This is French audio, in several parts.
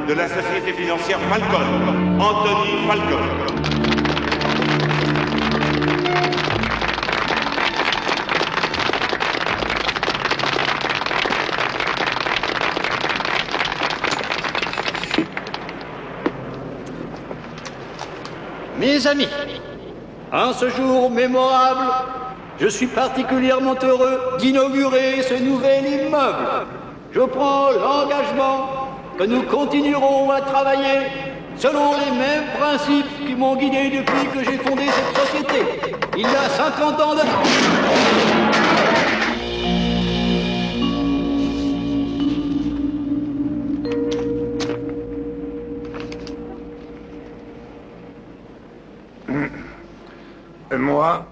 de la société financière Falcon, Anthony Falcon. Mes amis, en ce jour mémorable, je suis particulièrement heureux d'inaugurer ce nouvel immeuble. Je prends l'engagement que nous continuerons à travailler selon les mêmes principes qui m'ont guidé depuis que j'ai fondé cette société, il y a 50 ans de Moi,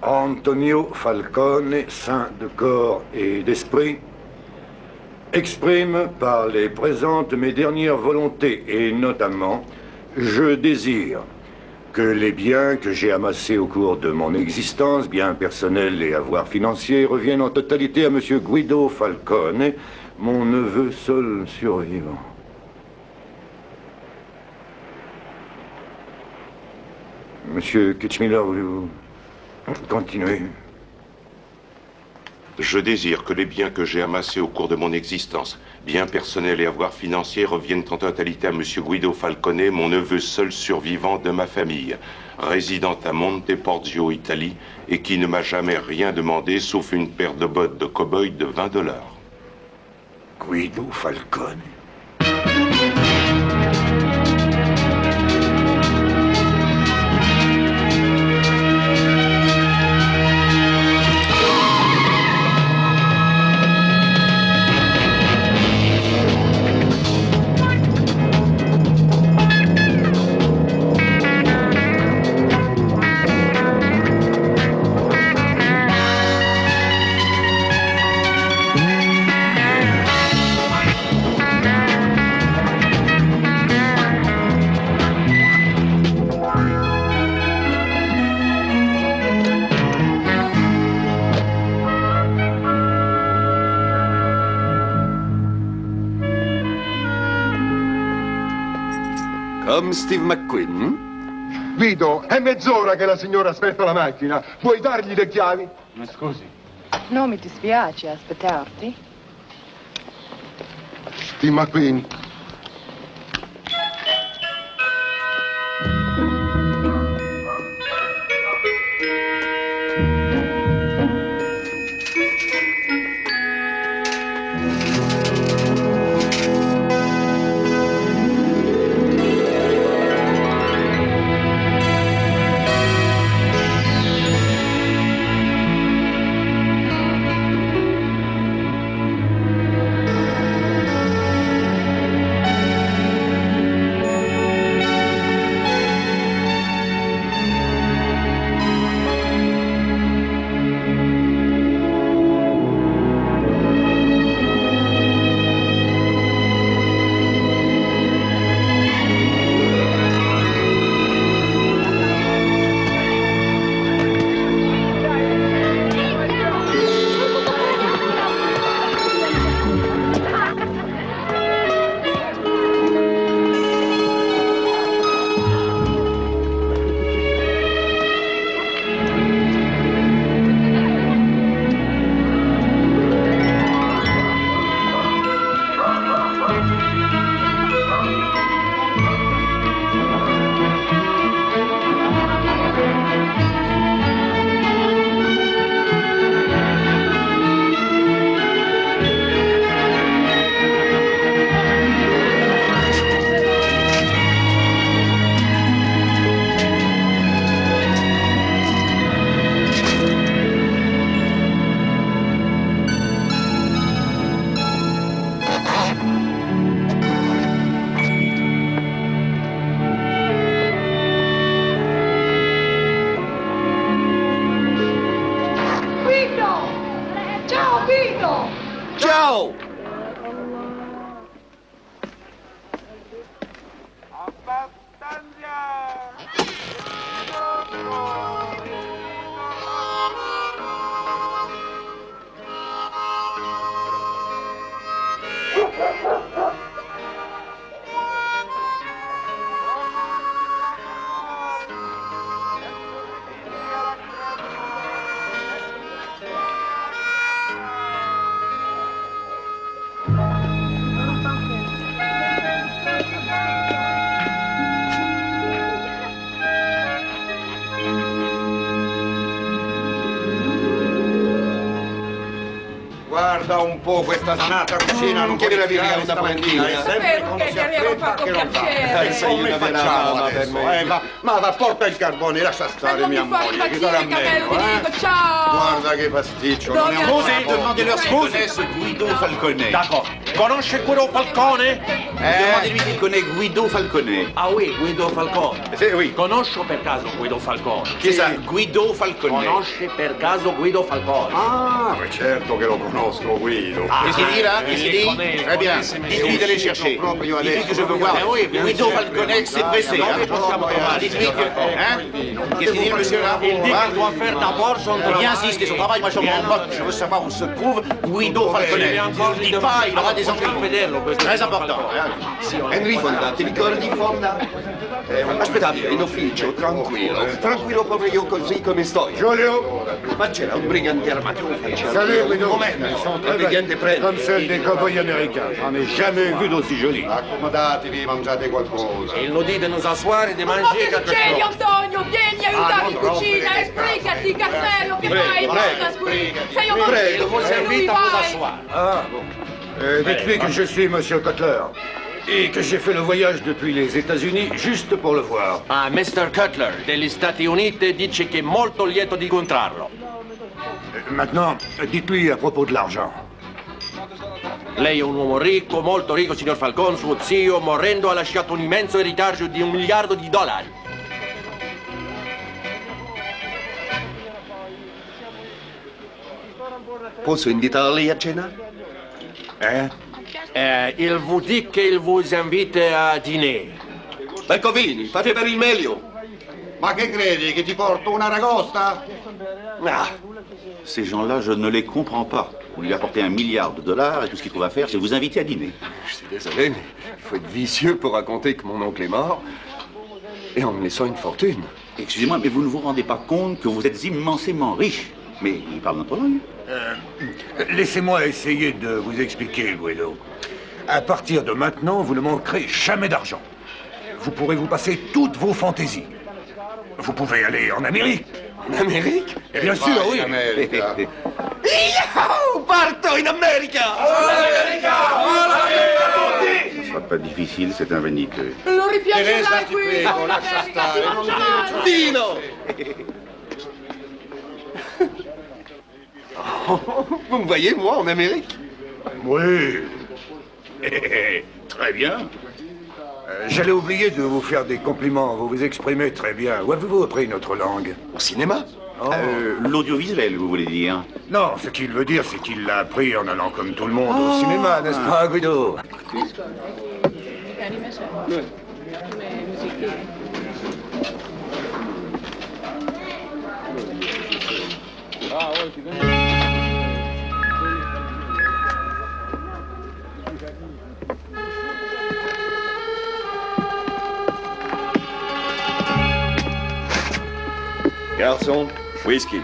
Antonio Falcone, saint de corps et d'esprit, exprime par les présentes mes dernières volontés et notamment, je désire que les biens que j'ai amassés au cours de mon existence, biens personnels et avoirs financiers, reviennent en totalité à M. Guido Falcone, mon neveu seul survivant. Monsieur Kitchmiller, voulez-vous continuer? Je désire que les biens que j'ai amassés au cours de mon existence, biens personnels et avoirs financiers, reviennent en totalité à M. Guido Falcone, mon neveu seul survivant de ma famille, résidant à Monteporzio, Italie, et qui ne m'a jamais rien demandé sauf une paire de bottes de cow-boy de $20. Guido Falcone. Come Steve McQueen? Vito, è mezz'ora che la signora aspetta la macchina. Puoi dargli le chiavi? Ma scusi. No, mi dispiace aspettarti. Steve McQueen. Guarda un po' questa danata cucina, non chiede la via da prendina. È sempre quando si affretta che non va. Sei una vera mamma per me. Ma porta il carbone, lascia stare mia moglie, che sarà meglio, Ciao! Guarda che pasticcio, non è un Scusi, Guido Falconet. D'accord. Conosce Guido Falcone? Demandez-lui s'il connaît Guido Falconet. Ah oui, Guido Falcone. Sì, oui. Conosco per caso Guido Falcone. Chi sa? Guido Falconet. Conosce per caso Guido Falcone. Ah, ma certo che lo conosco, Guido. Qu'est-ce qu'il dit là? Qu'est-ce qu'il dit? Très bien. Dites-lui d'aller chercher. Dites-lui que je veux voir. Oui, Guido Falconet, c'est pressé. Dites-lui que... Qu'est-ce qu'il dit le monsieur là? Il dit qu'il doit faire d'abord son travail. Il insiste, son travail, moi je m'en moque. Je veux savoir où se trouve Guido Falconet. Dites pas, il aura des ennuis. Très important. Henry Fonda, ti ricordi Fonda? Aspettate, in ufficio, tranquillo proprio io così come sto. Giulio! Ma c'era un brigante armato in faccia. Salut, Guido. Un momento, il brigante prende. Comme celle des cow-boys américains. J'en ai jamais vu d'aussi joli. Accomodatevi, mangiate qualcosa. Il nous dit de nous asseoir et de Ma manger che quelque succede, chose. Antonio? Vieni, aiutami in cucina, esplicati, castello, che fai? Sei un prego, vous invite à vous asseoir. Ah, bon. Dites-lui que je suis Monsieur Cutler. Et que j'ai fait le voyage depuis les États-Unis juste pour le voir. Ah, Mr. Cutler degli Stati Uniti dice che è molto lieto di incontrarlo. Maintenant, dites-lui à propos de l'argent. Lei è un uomo ricco, molto ricco, signor Falcone, suo zio, morendo, ha lasciato un immenso eritaggio di $1 miliardo. Posso invitarli a cena? Il vous dit qu'il vous invite à dîner. Beccovini, fate per il meglio. Ma che credi, che ti porto una ragosta? Ah, ces gens-là, je ne les comprends pas. Vous lui apportez $1 milliard et tout ce qu'il trouve à faire, c'est vous inviter à dîner. Je suis désolé, mais il faut être vicieux pour raconter que mon oncle est mort. Et en me laissant une fortune. Excusez-moi, mais vous ne vous rendez pas compte que vous êtes immensément riche. Mais il parle notre langue. Laissez-moi essayer de vous expliquer, Guido. À partir de maintenant, vous ne manquerez jamais d'argent. Vous pourrez vous passer toutes vos fantaisies. Vous pouvez aller en Amérique. En Amérique? Et bien sûr, oui. Parto in America! Ce ne sera pas difficile, c'est un vaniteux. Lo ripiangerai Teresa, ti qui! prego, lascia stare, non devi Dino! Vous me voyez, moi, en Amérique? Oui. Très bien. J'allais oublier de vous faire des compliments. Vous vous exprimez très bien. Où avez-vous appris notre langue? Au cinéma? Oh. L'audiovisuel, vous voulez dire? Non, ce qu'il veut dire, c'est qu'il l'a appris en allant comme tout le monde au cinéma, n'est-ce pas, Guido? Garçon, whisky.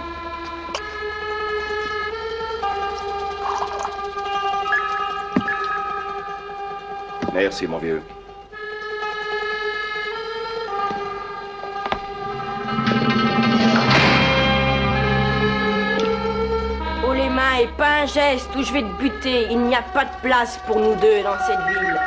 Merci, mon vieux. Oh les mains et pas un geste ou je vais te buter. Il n'y a pas de place pour nous deux dans cette ville.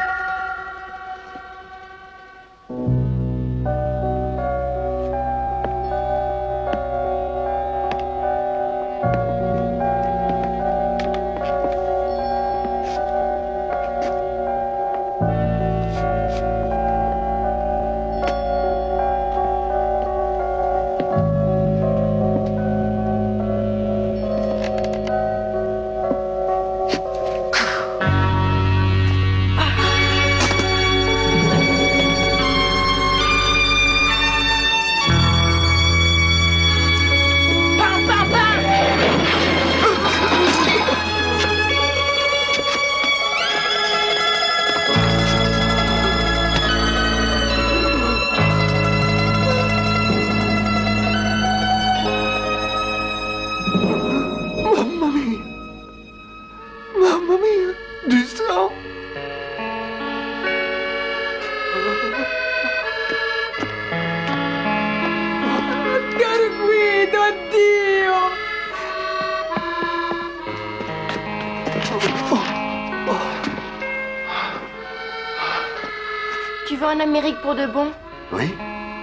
Tu vas en Amérique pour de bon? Oui,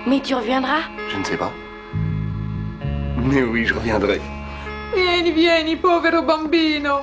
Mais tu reviendras? je ne sais pas. Mais oui, je reviendrai. Vieni, vieni, povero bambino.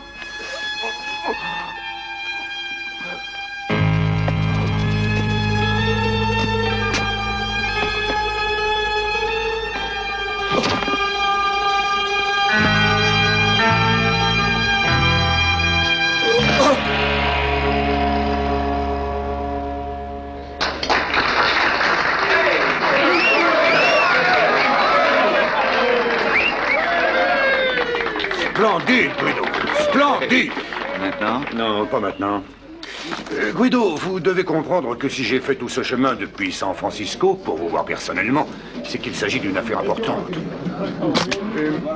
Splendide, Guido. Splendide. Maintenant? Non, pas maintenant. Guido, vous devez comprendre que si j'ai fait tout ce chemin depuis San Francisco pour vous voir personnellement, c'est qu'il s'agit d'une affaire importante.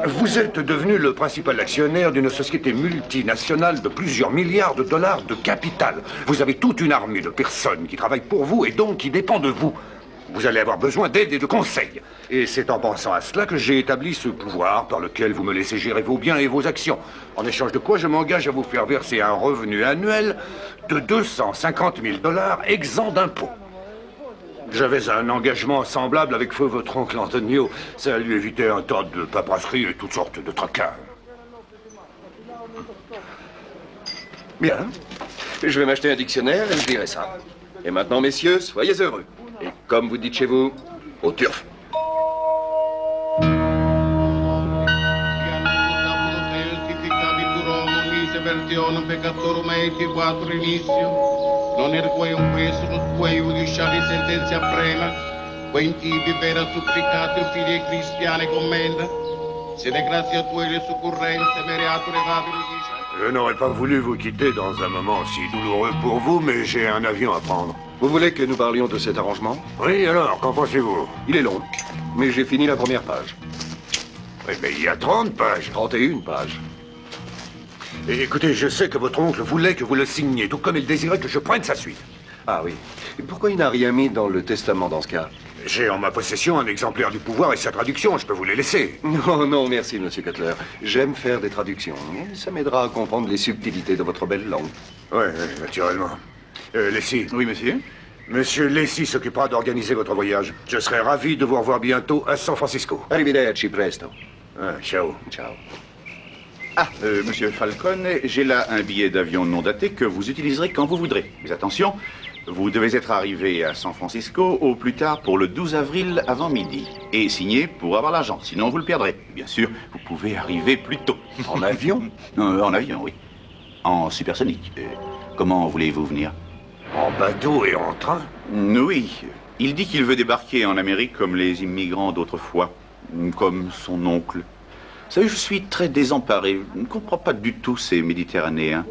Vous êtes devenu le principal actionnaire d'une société multinationale de plusieurs milliards de dollars de capital. Vous avez toute une armée de personnes qui travaillent pour vous et donc qui dépendent de vous. Vous allez avoir besoin d'aide et de conseils. Et c'est en pensant à cela que j'ai établi ce pouvoir par lequel vous me laissez gérer vos biens et vos actions. En échange de quoi, je m'engage à vous faire verser un revenu annuel de 250 000 $ exempt d'impôts. J'avais un engagement semblable avec feu votre oncle Antonio. Ça lui évitait un tas de paperasserie et toutes sortes de tracas. Bien. Je vais m'acheter un dictionnaire et je dirai ça. Et maintenant, messieurs, soyez heureux. Et comme vous dites chez vous, au turf. Non ergue un queso nos quei udiciali sentenze prema, quei tipi vera supplicati o figli cristiani commenda, se ne grazie a tue le succurrenze veriature vabili dice. Je n'aurais pas voulu vous quitter dans un moment si douloureux pour vous, mais j'ai un avion à prendre. Vous voulez que nous parlions de cet arrangement? Oui, alors, qu'en pensez-vous? Il est long, mais j'ai fini la première page. Oui, mais il y a 30 pages. 31 pages. Et écoutez, je sais que votre oncle voulait que vous le signiez, tout comme il désirait que je prenne sa suite. Ah oui. Et pourquoi il n'a rien mis dans le testament dans ce cas? J'ai en ma possession un exemplaire du pouvoir et sa traduction, je peux vous les laisser. Non, non, merci, monsieur Cutler. J'aime faire des traductions. Ça m'aidera à comprendre les subtilités de votre belle langue. Oui, naturellement. Leslie. Oui, monsieur? Monsieur Leslie s'occupera d'organiser votre voyage. Je serai ravi de vous revoir bientôt à San Francisco. Arrivederci, presto. Ciao. Ciao. Ah, monsieur Falcone, j'ai là un billet d'avion non daté que vous utiliserez quand vous voudrez. Mais attention, vous devez être arrivé à San Francisco au plus tard pour le 12 avril avant midi. Et signé pour avoir l'argent, sinon vous le perdrez. Bien sûr, vous pouvez arriver plus tôt. En avion? En avion, oui. En supersonique. Comment voulez-vous venir? En bateau et en train? Oui. Il dit qu'il veut débarquer en Amérique comme les immigrants d'autrefois. Comme son oncle. Vous savez, je suis très désemparé. Je ne comprends pas du tout ces Méditerranéens.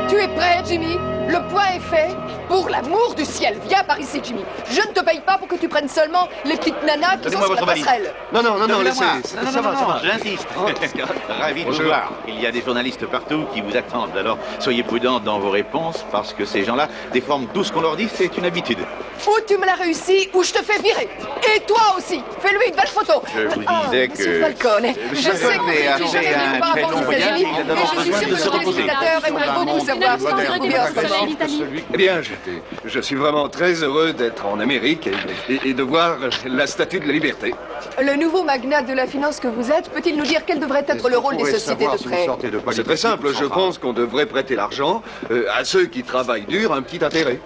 Tu es prêt, Jimmy? Le point est fait. Pour l'amour du ciel, viens par ici, Jimmy. Je ne te paye pas pour que tu prennes seulement les petites nanas qui sont sur la passerelle. Non, laissez. Ça va, j'insiste. Ravi de vous voir. Il y a des journalistes partout qui vous attendent. Alors, soyez prudents dans vos réponses parce que ces gens-là déforment tout ce qu'on leur dit, c'est une habitude. Ou tu me l'as réussi, ou je te fais virer. Et toi aussi. Fais-lui une belle photo. Je vous disais Monsieur Falcone, je sais que vous n'êtes jamais venu auparavant aux États-Unis, mais je suis sûre que nos téléspectateurs aimeraient beaucoup savoir ce que vous trouvez en ce moment. Eh bien, je suis vraiment très heureux d'être en Amérique et de voir la statue de la liberté. Le nouveau magnat de la finance que vous êtes, peut-il nous dire quel devrait être le rôle des sociétés de prêt? C'est très simple, je pense qu'on devrait prêter l'argent à ceux qui travaillent dur un petit intérêt.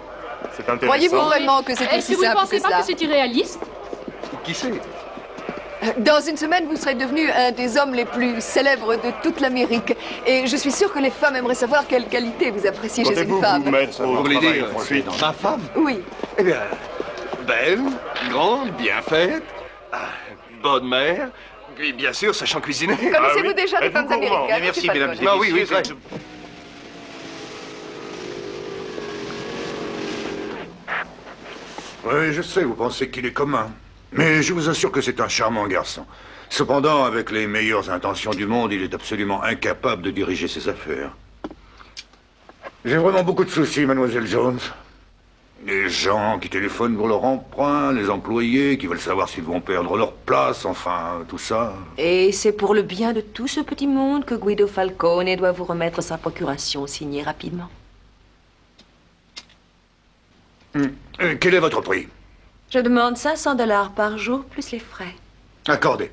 Croyez-vous vraiment que c'est Est-ce aussi que vous ne simple pensez que pas cela? que c'est irréaliste? Qui sait? Dans une semaine, vous serez devenu un des hommes les plus célèbres de toute l'Amérique. Et je suis sûre que les femmes aimeraient savoir quelle qualité vous appréciez chez une femme. Vous voulez dire ma femme? Oui. Eh bien, belle, grande, bien faite, bonne mère, puis bien sûr, sachant cuisiner. Connaissez-vous déjà des femmes américaines? Merci, Monsieur mesdames et Falcone? messieurs. Oui, très. Oui, je sais, vous pensez qu'il est commun. Mais je vous assure que c'est un charmant garçon. Cependant, avec les meilleures intentions du monde, il est absolument incapable de diriger ses affaires. J'ai vraiment beaucoup de soucis, mademoiselle Jones. Les gens qui téléphonent pour leur emprunt, les employés qui veulent savoir s'ils vont perdre leur place, enfin, tout ça. Et c'est pour le bien de tout ce petit monde que Guido Falcone doit vous remettre sa procuration signée rapidement. Quel est votre prix? Je demande 500 $ par jour, plus les frais. Accordé.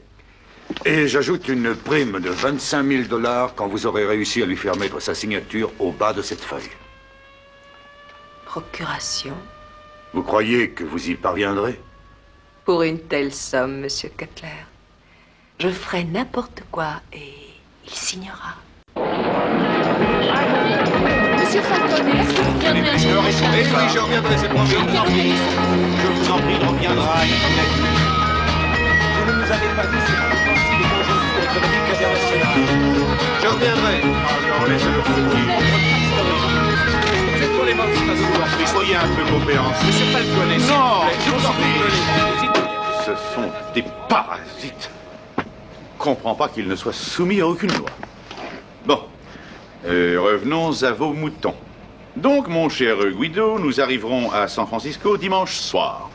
Et j'ajoute une prime de 25 000 $ quand vous aurez réussi à lui faire mettre sa signature au bas de cette feuille. Procuration? Vous croyez que vous y parviendrez? Pour une telle somme, Monsieur Cutler, je ferai n'importe quoi et il signera. Monsieur Falcone, est-ce que vous viendrez un jour? Oui, je reviendrai, c'est promis. Je vous en prie, il reviendra. Vous ne nous avez pas dit si vous pensiez des conjonctures économiques internationales. Je reviendrai. C'est pour l'émancipation. Soyez un peu coopérants. Monsieur Falcone, Non, je vous en prie. Ce sont des parasites. Je ne comprends pas qu'ils ne soient soumis à aucune loi. Bon, revenons à vos moutons. Donc, mon cher Guido, nous arriverons à San Francisco dimanche soir.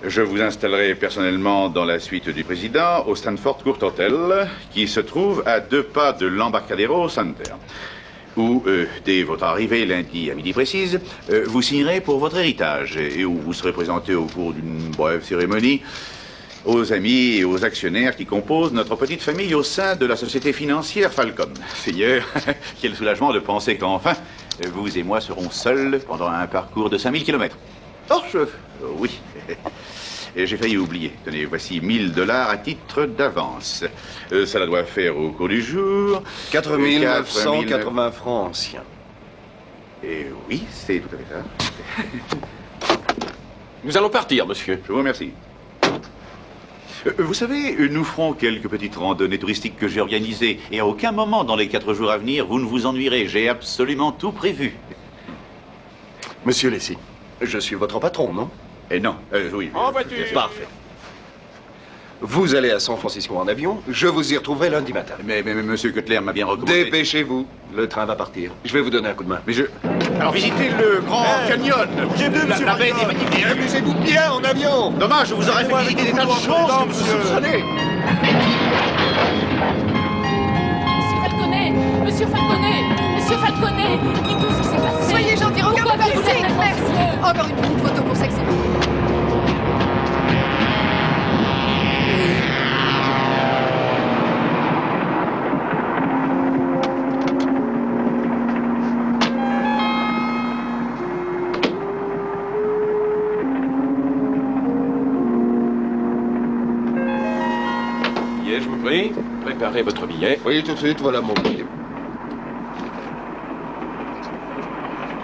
Je vous installerai personnellement dans la suite du président au Stanford Court Hotel, qui se trouve à 2 pas de l'Embarcadero Center, où, dès votre arrivée lundi à midi précise, vous signerez pour votre héritage et où vous serez présenté au cours d'une brève cérémonie aux amis et aux actionnaires qui composent notre petite famille au sein de la société financière Falcone. Seigneur, quel soulagement de penser qu'enfin, vous et moi serons seuls pendant un parcours de 5000 km. Oh, oui. Et j'ai failli oublier. Tenez, voici 1000 $ à titre d'avance. Cela doit faire au cours du jour 4 980 francs anciens. Et oui, c'est tout à fait ça. Nous allons partir, monsieur. Je vous remercie. Vous savez, nous ferons quelques petites randonnées touristiques que j'ai organisées. Et à aucun moment dans les 4 jours à venir, vous ne vous ennuierez. J'ai absolument tout prévu. Monsieur Lacy, je suis votre patron, non? Et non, oui. En voiture. Parfait. Vous allez à San Francisco en avion, je vous y retrouverai lundi matin. Mais monsieur Cutler m'a bien recommandé. Dépêchez-vous, le train va partir. Je vais vous donner un coup de main. Mais je... Alors visitez le Grand Canyon. J'ai vu, monsieur La baie est magnifique. Amusez-vous bien en avion. Dommage, je vous aurais fait visiter des tas de choses que vous soupçonnez. Monsieur Falcone, dites-nous ce qui s'est passé. Soyez gentil, regardez par ici. Merci. Encore une petite photo pour sexy. Billet, je vous prie. Préparez votre billet. Oui, tout de suite, voilà mon billet.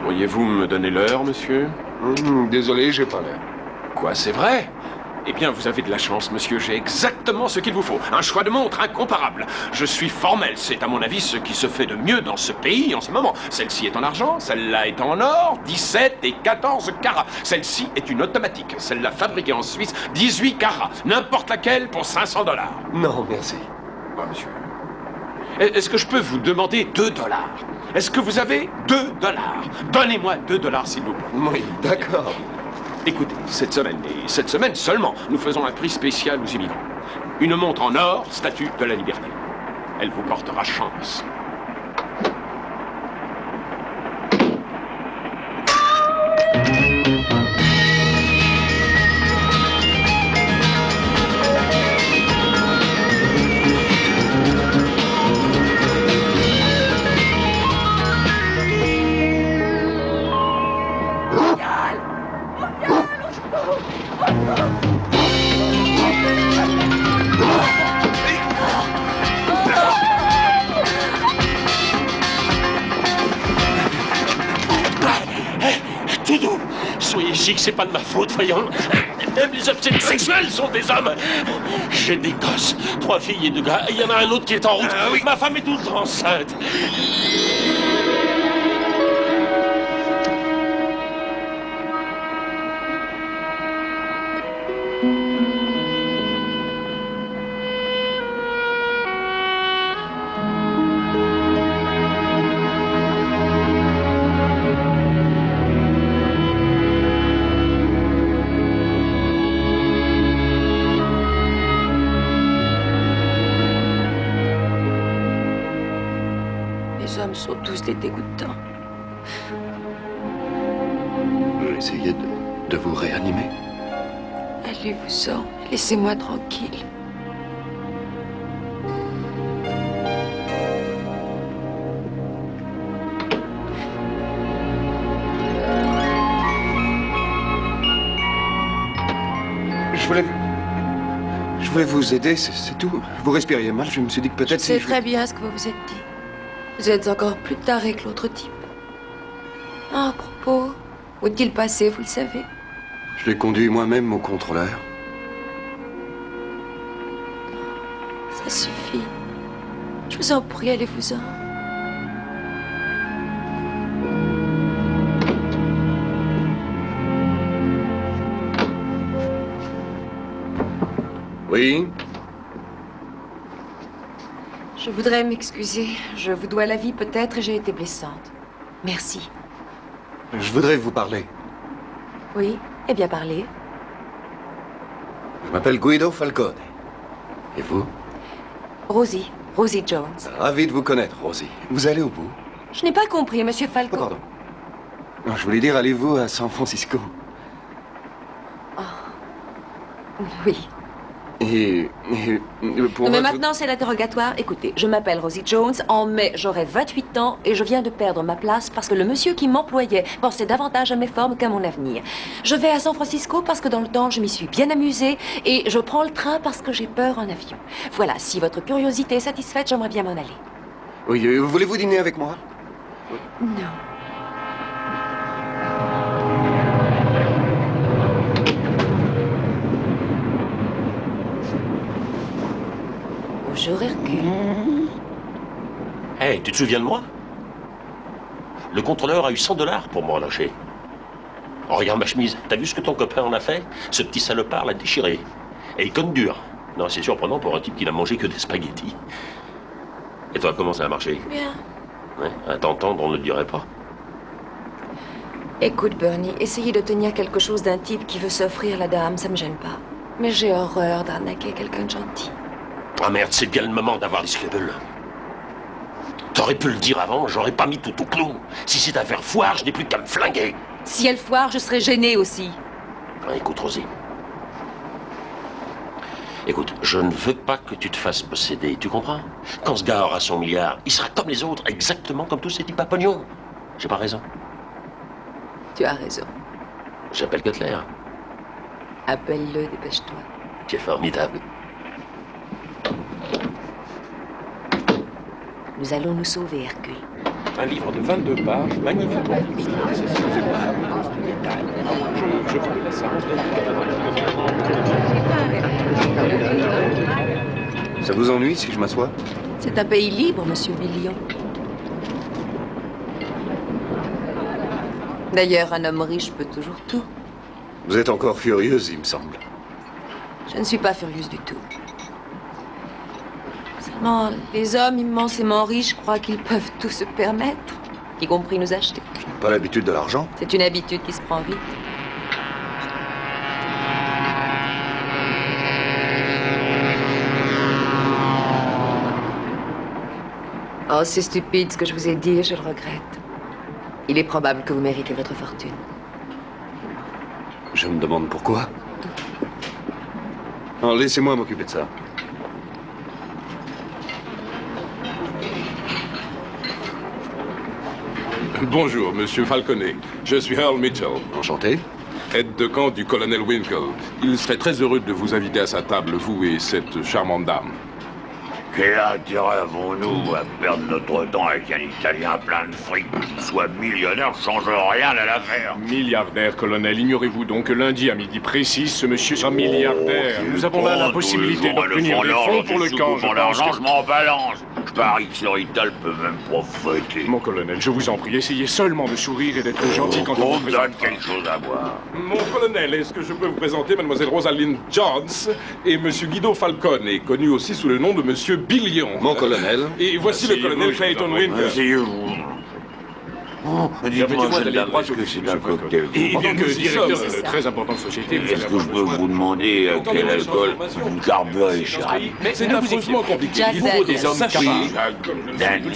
Pourriez-vous me donner l'heure, monsieur? Désolé, j'ai pas l'heure. Quoi, c'est vrai? Eh bien, vous avez de la chance, monsieur. J'ai exactement ce qu'il vous faut. Un choix de montre incomparable. Je suis formel. C'est, à mon avis, ce qui se fait de mieux dans ce pays en ce moment. Celle-ci est en argent, celle-là est en or, 17 et 14 carats. Celle-ci est une automatique. Celle-là, fabriquée en Suisse, 18 carats. N'importe laquelle pour 500 $. Non, merci. Bah, monsieur. Est-ce que je peux vous demander 2 $? Est-ce que vous avez 2 $? Donnez-moi 2 $, s'il vous plaît. Oui, d'accord. Écoutez, cette semaine, et cette semaine seulement, nous faisons un prix spécial aux immigrants. Une montre en or, statue de la liberté. Elle vous portera chance. Doudou, soyez chic, c'est pas de ma faute, voyons. Même les obsèques sexuels sont des hommes. J'ai des gosses, 3 filles et 2 gars. Il y en a un autre qui est en route. Oui. Ma femme est toute enceinte. femmes sont tous des dégoûtants. Vous essayez de vous réanimer? Allez-vous-en, laissez-moi tranquille. Je voulais vous aider, c'est tout. Vous respiriez mal, je me suis dit que peut-être Je sais très bien ce que vous vous êtes dit. Vous êtes encore plus taré que l'autre type. Ah, à propos, où est-il passé, vous le savez? Je l'ai conduit moi-même au contrôleur. Ça suffit. Je vous en prie, allez-vous-en. Oui? Je voudrais m'excuser. Je vous dois la vie peut-être et j'ai été blessante. Merci. Je voudrais vous parler. Oui? Eh bien, parlez. Je m'appelle Guido Falcone. Et vous? Rosie. Rosie Jones. Ravi de vous connaître, Rosie. Vous allez au bout? Je n'ai pas compris, monsieur Falcone. Oh, pardon. Non, je voulais dire, allez-vous à San Francisco? Oui. Et pour Non, mais votre- maintenant, c'est l'interrogatoire. Écoutez, je m'appelle Rosie Jones. En mai, j'aurai 28 ans et je viens de perdre ma place parce que le monsieur qui m'employait pensait davantage à mes formes qu'à mon avenir. Je vais à San Francisco parce que dans le temps, je m'y suis bien amusée et je prends le train parce que j'ai peur en avion. Voilà, si votre curiosité est satisfaite, j'aimerais bien m'en aller. Oui, voulez-vous dîner avec moi? Non. Bonjour, Hercule. Hey, tu te souviens de moi? Le contrôleur a eu $100 pour me relâcher. Oh, regarde ma chemise. T'as vu ce que ton copain en a fait? Ce petit salopard l'a déchiré. Et il conne dur. Non, c'est surprenant pour un type qui n'a mangé que des spaghettis. Et toi, comment ça a marché? Bien. Ouais, à t'entendre, on ne le dirait pas. Écoute, Bernie, essayer de tenir quelque chose d'un type qui veut s'offrir la dame, ça me gêne pas. Mais j'ai horreur d'arnaquer quelqu'un de gentil. Ah merde, c'est bien le moment d'avoir les scrupules. T'aurais pu le dire avant, j'aurais pas mis tout au clou. Si cette affaire foire, je n'ai plus qu'à me flinguer. Si elle foire, je serai gênée aussi. Ah, écoute, Rosie. Écoute, je ne veux pas que tu te fasses posséder, tu comprends? Quand ce gars aura son milliard, il sera comme les autres, exactement comme tous ces types à pognon. J'ai pas raison. Tu as raison. J'appelle Cutler. Appelle-le, dépêche-toi. Tu es formidable. Nous allons nous sauver, Hercule. Un livre de 22 pages, magnifiquement illustré. C'est si vous êtes pas amuse du détail. Je vous laisse la séance de Ça vous ennuie si je m'assois? C'est un pays libre, monsieur Billion. D'ailleurs, un homme riche peut toujours tout. Vous êtes encore furieuse, il me semble. Je ne suis pas furieuse du tout. Seulement, les hommes immensément riches croient qu'ils peuvent tout se permettre, y compris nous acheter. Je n'ai pas l'habitude de l'argent. C'est une habitude qui se prend vite. Oh, c'est stupide ce que je vous ai dit et je le regrette. Il est probable que vous méritez votre fortune. Je me demande pourquoi. Alors, laissez-moi m'occuper de ça. Bonjour, monsieur Falcone. Je suis Earl Mitchell. Enchanté. Aide de camp du colonel Winkle. Il serait très heureux de vous inviter à sa table, vous et cette charmante dame. Quel intérêt avons-nous à perdre notre temps avec un Italien plein de fric? Qu'il soit millionnaire change rien à l'affaire. Milliardaire, colonel, ignorez-vous donc que lundi à midi précis, ce monsieur sera milliardaire. Nous avons là la possibilité d'obtenir des fonds pour le camp. Pour l'argent, je m'en balance. Je parie que Sir Ital peut même profiter. Mon colonel, je vous en prie, essayez seulement de sourire et d'être gentil quand on On vous me donne présente. quelque chose à boire. Mon colonel, est-ce que je peux vous présenter mademoiselle Rosalind Jones et monsieur Guido Falcone, connu aussi sous le nom de monsieur Billion. Mon colonel. Et voici le colonel Clayton Winkle. Asseyez-vous. Dites-moi, jeune dame, est-ce que c'est un cocktail? En tant que directeur de très importante société, Est-ce que je peux vous demander à quel alcool vous carburez, cher ami? C'est affreusement compliqué. Il faut des hommes capables. Daniel.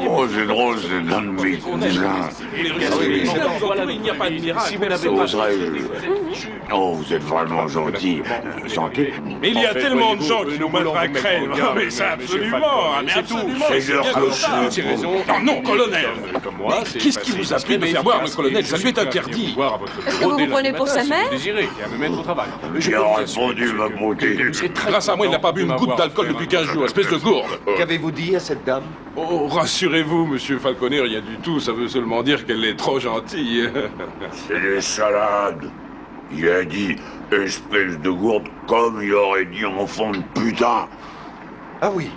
Oh, c'est drôle, c'est l'un de mes cousins. Il n'y a pas de miracle. Si vous n'avez pas... Oserais-je... Oh, vous êtes vraiment gentil. Santé. Mais il y a tellement de gens qui nous matraqueraient. Mais ça, absolument. Mais absolument. C'est leur c'est raison. Non, colonel. Qu'est-ce qui vous a pris de faire boire le colonel? Ça lui est interdit. Est-ce que vous vous prenez pour sa mère? J'ai répondu, ma beauté. Grâce à moi, il n'a pas bu une goutte d'alcool depuis 15 jours, espèce de gourde. Qu'avez-vous dit à cette dame? Oh, rassurez-vous, monsieur Falconer, rien du tout. Ça veut seulement dire qu'elle est trop gentille. C'est des salades. Il a dit espèce de gourde comme il aurait dit enfant de putain. Ah oui.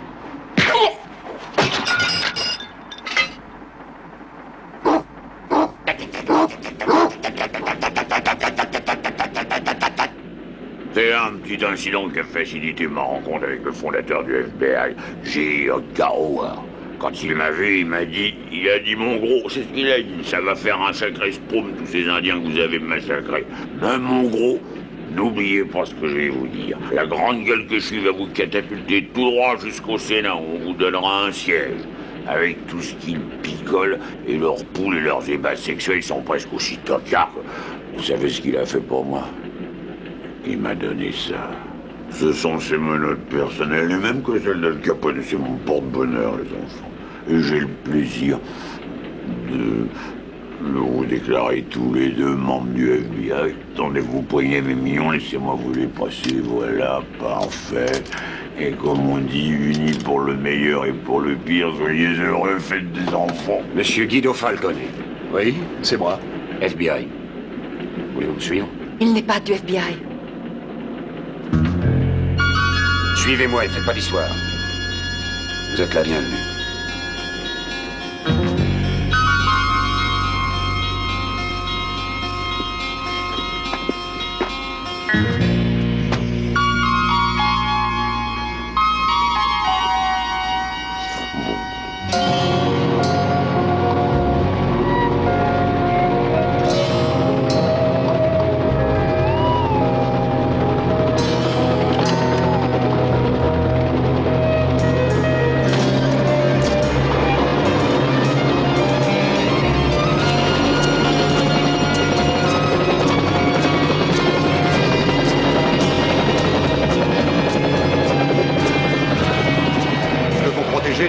C'est un petit incident qui a facilité ma rencontre avec le fondateur du FBI, J.J. Carouard. Quand il m'a vu, il a dit mon gros, c'est ce qu'il a dit, ça va faire un sacré sproum tous ces Indiens que vous avez massacrés. Même mon gros, n'oubliez pas ce que je vais vous dire. La grande gueule que je suis va vous catapulter tout droit jusqu'au Sénat, où on vous donnera un siège. Avec tout ce qu'ils picolent, et leurs poules et leurs ébats sexuels sont presque aussi tocards. Vous savez ce qu'il a fait pour moi? Il m'a donné ça. Ce sont ses menottes personnelles, et même que celle d'Al Capone, c'est mon porte-bonheur, les enfants. Et j'ai le plaisir de vous déclarer tous les deux membres du FBI. Tendez-vous poignets, mes mignons, laissez-moi vous les passer, voilà, parfait. Et comme on dit, unis pour le meilleur et pour le pire, soyez heureux, faites des enfants. Monsieur Guido Falcone. Oui, c'est moi. FBI. Voulez-vous me suivre? Il n'est pas du FBI. Suivez-moi et faites pas d'histoire. Vous êtes la bienvenue.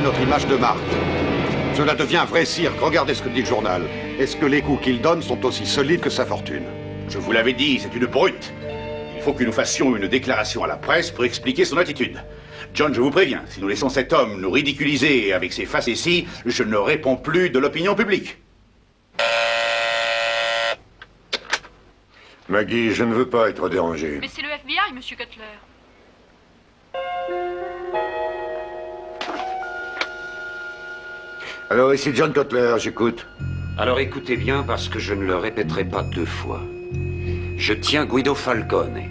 Notre image de marque. Cela devient un vrai cirque. Regardez ce que dit le journal. Est-ce que les coups qu'il donne sont aussi solides que sa fortune? Je vous l'avais dit, c'est une brute. Il faut que nous fassions une déclaration à la presse pour expliquer son attitude. John, je vous préviens, si nous laissons cet homme nous ridiculiser avec ses facéties, je ne réponds plus de l'opinion publique. Maggie, je ne veux pas être dérangé. Mais c'est le FBI, monsieur Cutler. Alors ici John Cutler, j'écoute. Alors écoutez bien parce que je ne le répéterai pas deux fois. Je tiens Guido Falcone.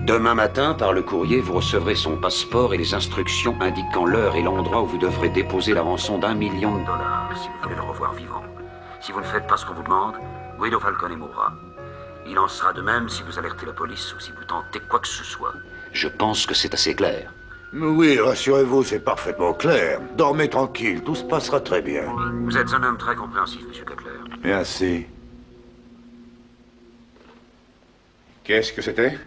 Demain matin, par le courrier, vous recevrez son passeport et les instructions indiquant l'heure et l'endroit où vous devrez déposer la rançon d'1 million de dollars si vous voulez le revoir vivant. Si vous ne faites pas ce qu'on vous demande, Guido Falcone mourra. Il en sera de même si vous alertez la police ou si vous tentez quoi que ce soit. Je pense que c'est assez clair. Oui, rassurez-vous, c'est parfaitement clair. Dormez tranquille, tout se passera très bien. Vous êtes un homme très compréhensif, monsieur Cutler. Merci. Qu'est-ce que c'était?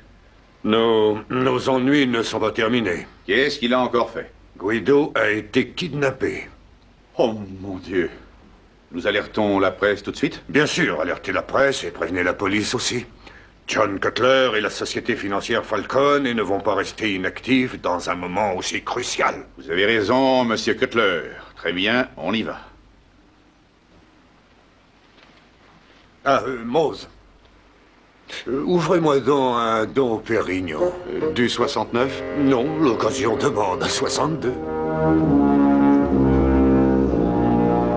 Nos ennuis ne sont pas terminés. Qu'est-ce qu'il a encore fait? Guido a été kidnappé. Oh mon Dieu. Nous alertons la presse tout de suite? Bien sûr, alertez la presse et prévenez la police aussi. John Cutler et la société financière Falcone ne vont pas rester inactifs dans un moment aussi crucial. Vous avez raison, monsieur Cutler. Très bien, on y va. Ah, Mose. Ouvrez-moi donc un Dom Pérignon. Du 69? Non, l'occasion demande 62.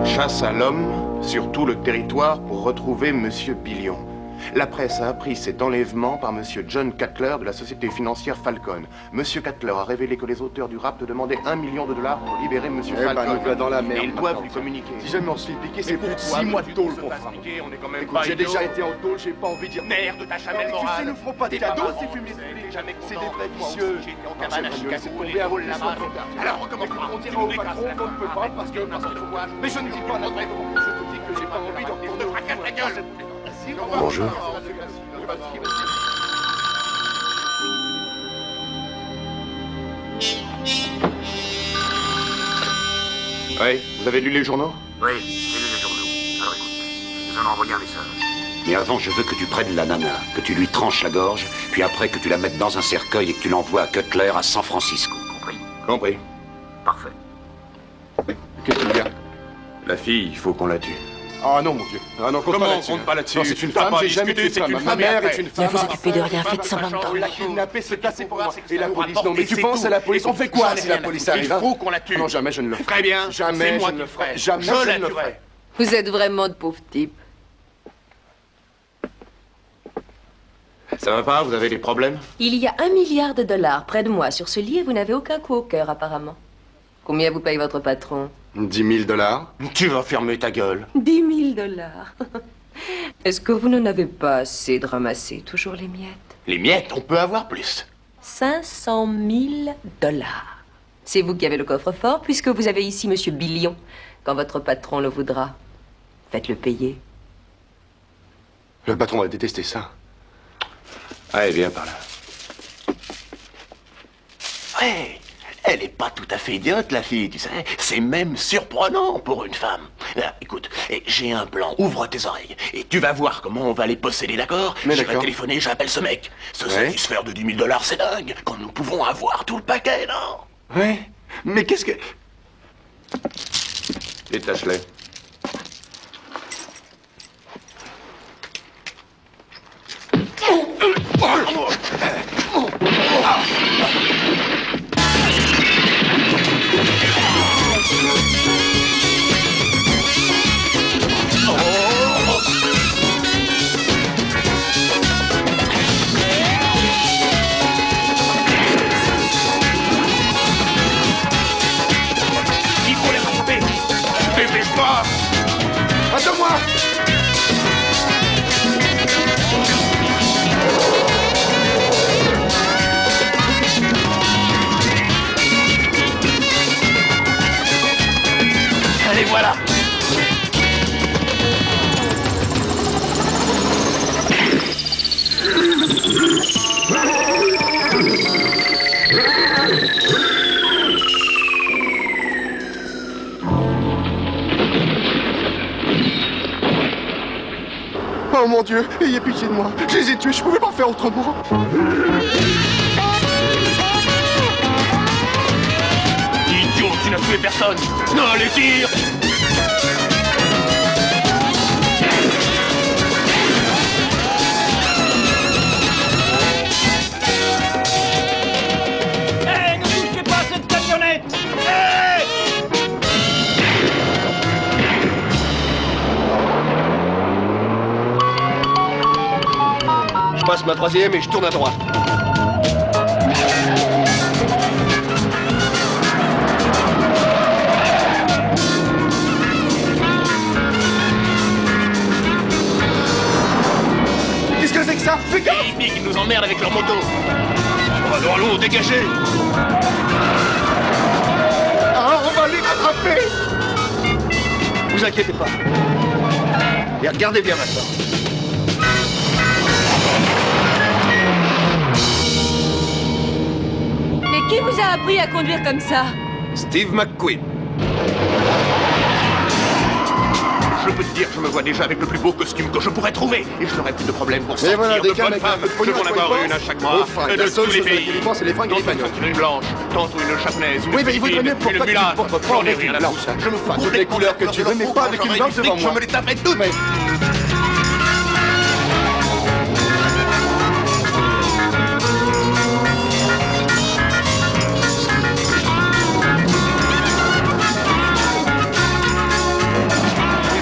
Chasse à l'homme sur tout le territoire pour retrouver Monsieur Billion. La presse a appris cet enlèvement par Monsieur John Cutler de la société financière Falcon. Monsieur Cutler a révélé que les auteurs du rap demandaient $1 million pour libérer Monsieur Falcon. nous voilà dans la merde. Et ils doivent lui communiquer. Si jamais on se fait piquer, c'est pour 6 mois de tôle qu'on fera. Écoute, j'ai déjà été en tôle, j'ai pas envie de dire merde, ta chamelle morale. Tu sais, nous ferons pas de cadeaux, ces fumiers. C'est des vrais vicieux. C'est tombé à vol la main. Alors recommence pas. On dira au patron qu'on ne peut pas parce que... Mais je ne dis pas notre rêve. Je te dis que j'ai pas envie d'en retourner au fracasse la gueule. Bonjour. Oui, vous avez lu les journaux? Oui, j'ai lu les journaux. Alors écoute, nous allons envoyer un message. Mais avant, je veux que tu prennes la nana, que tu lui tranches la gorge, puis après que tu la mettes dans un cercueil et que tu l'envoies à Cutler à San Francisco. Compris? Compris. Parfait. Qu'est-ce qu'il y a? La fille, il faut qu'on la tue. Ah non, mon vieux. Ah non, Comment on compte pas là-dessus? Non, c'est une femme, j'ai jamais été femme. Ma mère est une femme. Ne vous occupez de rien, faites semblant de On l'a dormir. kidnappée, c'est passé pour moi. Et la police, non mais tu penses à la police, on fait quoi si la police arrive? Il faut qu'on la tue. Non, jamais je ne le ferai. Très bien, Jamais c'est moi je qui ne le le ferai. ferai. Jamais Je je la ne le tuerai. ferai. Vous êtes vraiment de pauvres types. Ça va pas? Vous avez des problèmes? Il y a $1 milliard près de moi sur ce lit et vous n'avez aucun coup au cœur, apparemment. Combien vous paye votre patron? $10 000. Tu vas fermer ta gueule. $10 000. Est-ce que vous n'en avez pas assez de ramasser toujours les miettes? Les miettes, on peut avoir plus. $500 000. C'est vous qui avez le coffre-fort, puisque vous avez ici Monsieur Billion. Quand votre patron le voudra, faites-le payer. Le patron va détester ça. Allez, viens par là. Ouais, elle est pas tout à fait idiote, la fille, tu sais. C'est même surprenant pour une femme. Là, écoute, j'ai un plan, ouvre tes oreilles. Et tu vas voir comment on va les posséder, d'accord? Mais Je vais d'accord. téléphoner, j'appelle ce mec. Se satisfaire de $10 000, c'est dingue. Quand nous pouvons avoir tout le paquet, non? Ouais. Mais qu'est-ce que... Détache-les. Il faut les rattraper. Dépêche-toi. Attends-moi. Allez, voilà. Oh mon Dieu, ayez pitié de moi. Je les ai tués, je pouvais pas faire autrement. Idiot, tu n'as tué personne. Non, les tire. Hé, ne touchez pas cette camionnette! Hé! Je passe ma troisième et je tourne à droite. Qu'est-ce que c'est que ça? Fais gaffe! Les hippies qui nous emmerdent avec leur moto. Oh, allons, dégagez. Ah, on va les rattraper! Vous inquiétez pas. Et regardez bien maintenant. Mais qui vous a appris à conduire comme ça? Steve McQueen. Je peux te dire, je me vois déjà avec le plus beau costume que je pourrais trouver. Et je n'aurai plus de problème pour sortir voilà, des de gars bonnes avec un femmes. peu de pognon, Je vais en quoi, avoir ils une à pensent. chaque mois. Aux fringues, Et de la seule tous les chose à laquelle pays. ils pensent, c'est les fringues et les Tantôt une bagnoles. ceinture blanche, tantôt une chapelaise, une Oui, mais il vaudrait mieux pour une toi que tu mulâtre. portes pas J'en ai en rien à blanche. foutre. Je me fous Toutes les couleurs que tu veux, mais pas avec une blanche devant moi. Je me les taperai toutes.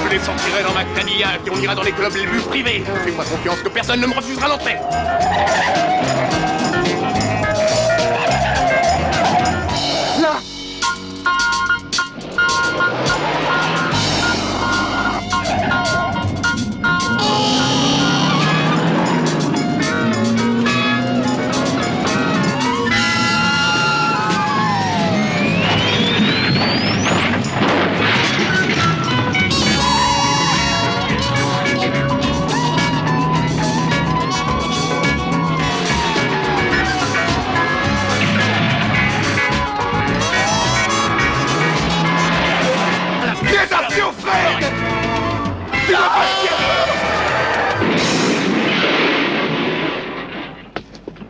Je les sortirai dans ma Canilla, et on ira dans les clubs les plus privés. Fais-moi confiance que personne ne me refusera l'entrée. Là! Attention, frère! Tu vas pas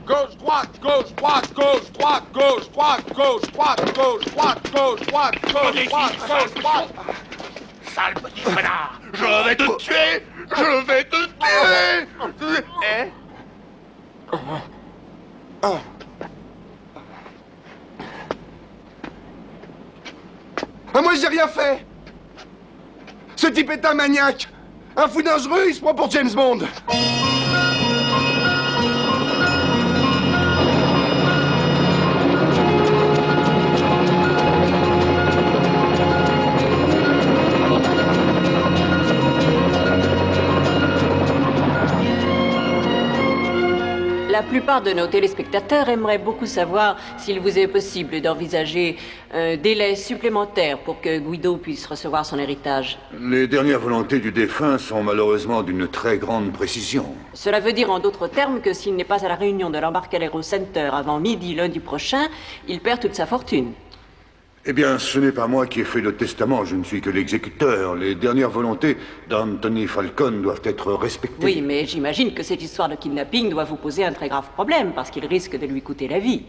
Gauche, droite, gauche, droite, gauche, droite, gauche, droite, gauche, droite, gauche, droite, gauche, droite, gauche, droite, gauche, droite. Sale petit connard! Je vais te tuer! Je vais te tuer! Eh? Ah, moi, j'ai rien fait! Ce type est un maniaque! Un fou dangereux, il se prend pour James Bond! La plupart de nos téléspectateurs aimeraient beaucoup savoir s'il vous est possible d'envisager un délai supplémentaire pour que Guido puisse recevoir son héritage. Les dernières volontés du défunt sont malheureusement d'une très grande précision. Cela veut dire en d'autres termes que s'il n'est pas à la réunion de l'Embarcadero Center avant midi lundi prochain, il perd toute sa fortune. Eh bien, ce n'est pas moi qui ai fait le testament, je ne suis que l'exécuteur. Les dernières volontés d'Anthony Falcone doivent être respectées. Oui, mais j'imagine que cette histoire de kidnapping doit vous poser un très grave problème, parce qu'il risque de lui coûter la vie.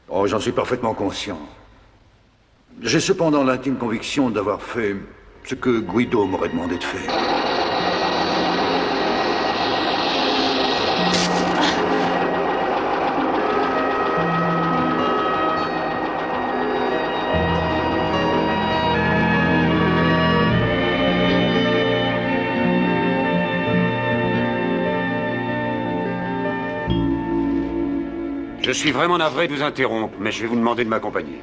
Oh, j'en suis parfaitement conscient. J'ai cependant l'intime conviction d'avoir fait ce que Guido m'aurait demandé de faire. Je suis vraiment navré de vous interrompre, mais je vais vous demander de m'accompagner.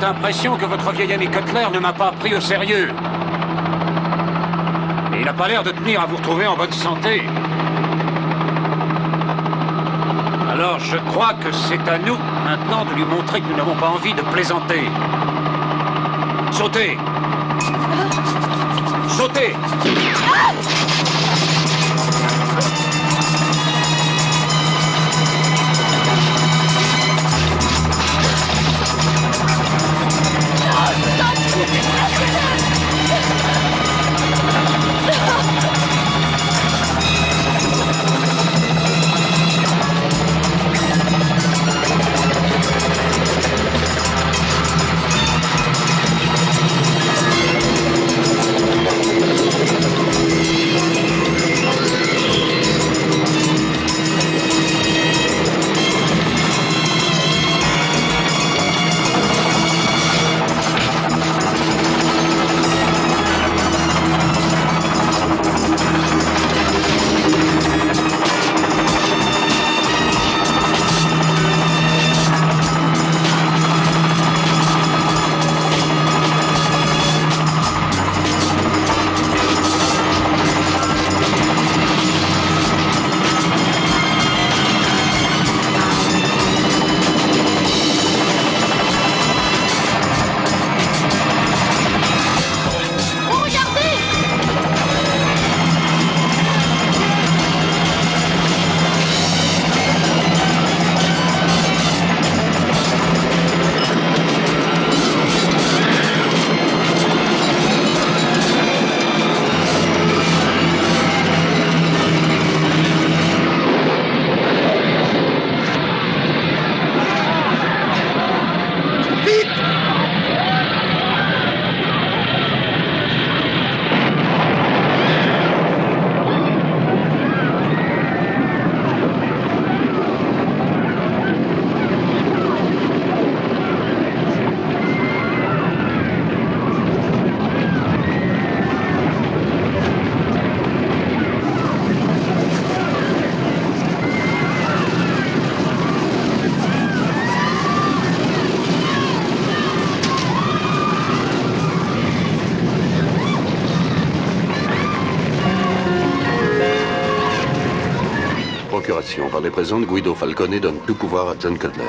L'impression que votre vieil ami Cutler ne m'a pas pris au sérieux. Et il n'a pas l'air de tenir à vous retrouver en bonne santé. Alors je crois que c'est à nous maintenant de lui montrer que nous n'avons pas envie de plaisanter. Sautez! Sautez! déclaration. Par les présentes, Guido Falcone donne tout pouvoir à John Cutler.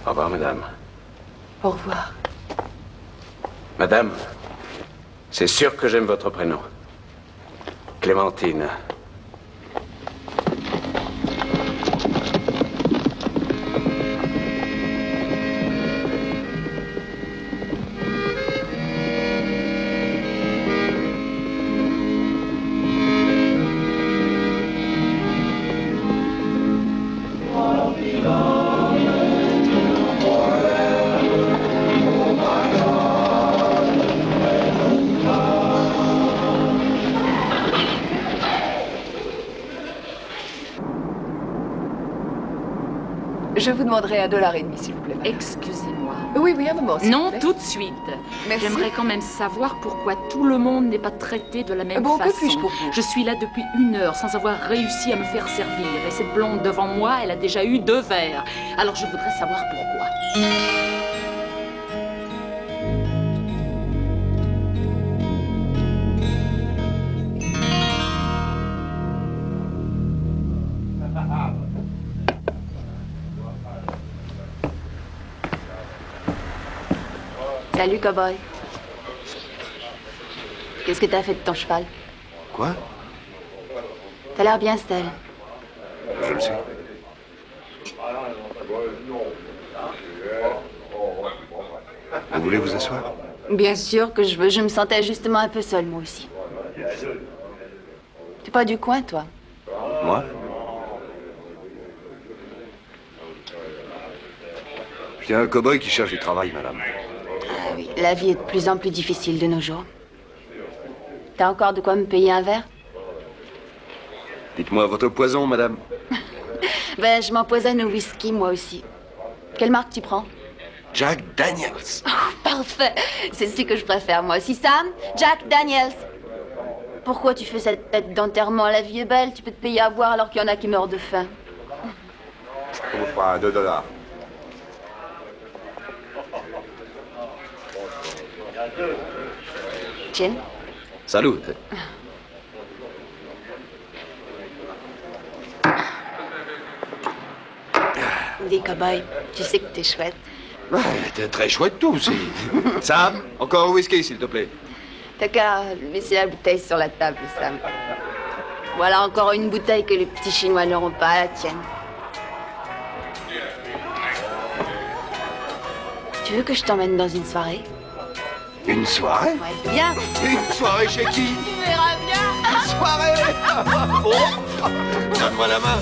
Au revoir, madame. Au revoir. Madame, c'est sûr que j'aime votre prénom. Clémentine. Je vous demanderai $1,50, s'il vous plaît. Excusez-moi. Oui, un moment, s'il vous Non, plaît. tout de suite. Merci. J'aimerais quand même savoir pourquoi tout le monde n'est pas traité de la même Bon, façon. que puis-je pour vous? Je suis là depuis 1 heure sans avoir réussi à me faire servir. Et cette blonde devant moi, elle a déjà eu 2 verres. Alors je voudrais savoir pourquoi. Salut, cow-boy. Qu'est-ce que t'as fait de ton cheval? Quoi? T'as l'air bien seul. Je le sais. Vous voulez vous asseoir? Bien sûr que je veux. Je me sentais justement un peu seule, moi aussi. T'es pas du coin, toi? Moi? Je suis un cow-boy qui cherche du travail, madame. Ah oui, la vie est de plus en plus difficile de nos jours. T'as encore de quoi me payer un verre? Dites-moi votre poison, madame. Ben, je m'empoisonne au whisky, moi aussi. Quelle marque tu prends? Jack Daniels. Oh, parfait. C'est celui que je préfère, moi aussi. Sam, Jack Daniels. Pourquoi tu fais cette tête d'enterrement? La vie est belle, tu peux te payer à boire alors qu'il y en a qui meurent de faim. On vous fera $2. Chin? Salut. Des cow-boys, tu sais que t'es chouette. Ouais, t'es très chouette tout aussi. Sam, encore un whisky, s'il te plaît. T'as qu'à laisser la bouteille sur la table, Sam. Voilà encore une bouteille que les petits Chinois n'auront pas, la tienne. Tu veux que je t'emmène dans une soirée? Une soirée? Ouais, bien. Une soirée chez qui? Tu verras bien. Une soirée? Oh, donne-moi la main.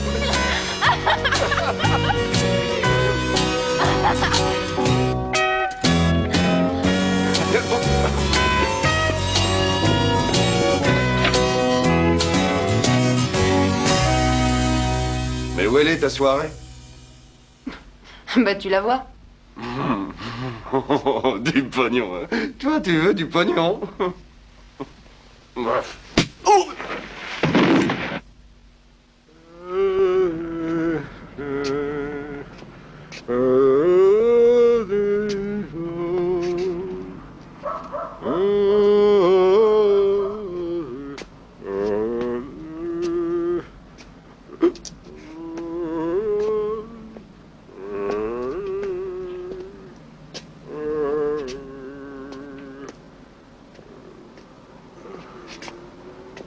Mais où elle est, ta soirée? Bah, tu la vois. Oh, du pognon, hein. Toi, tu veux du pognon? Bref. Oh!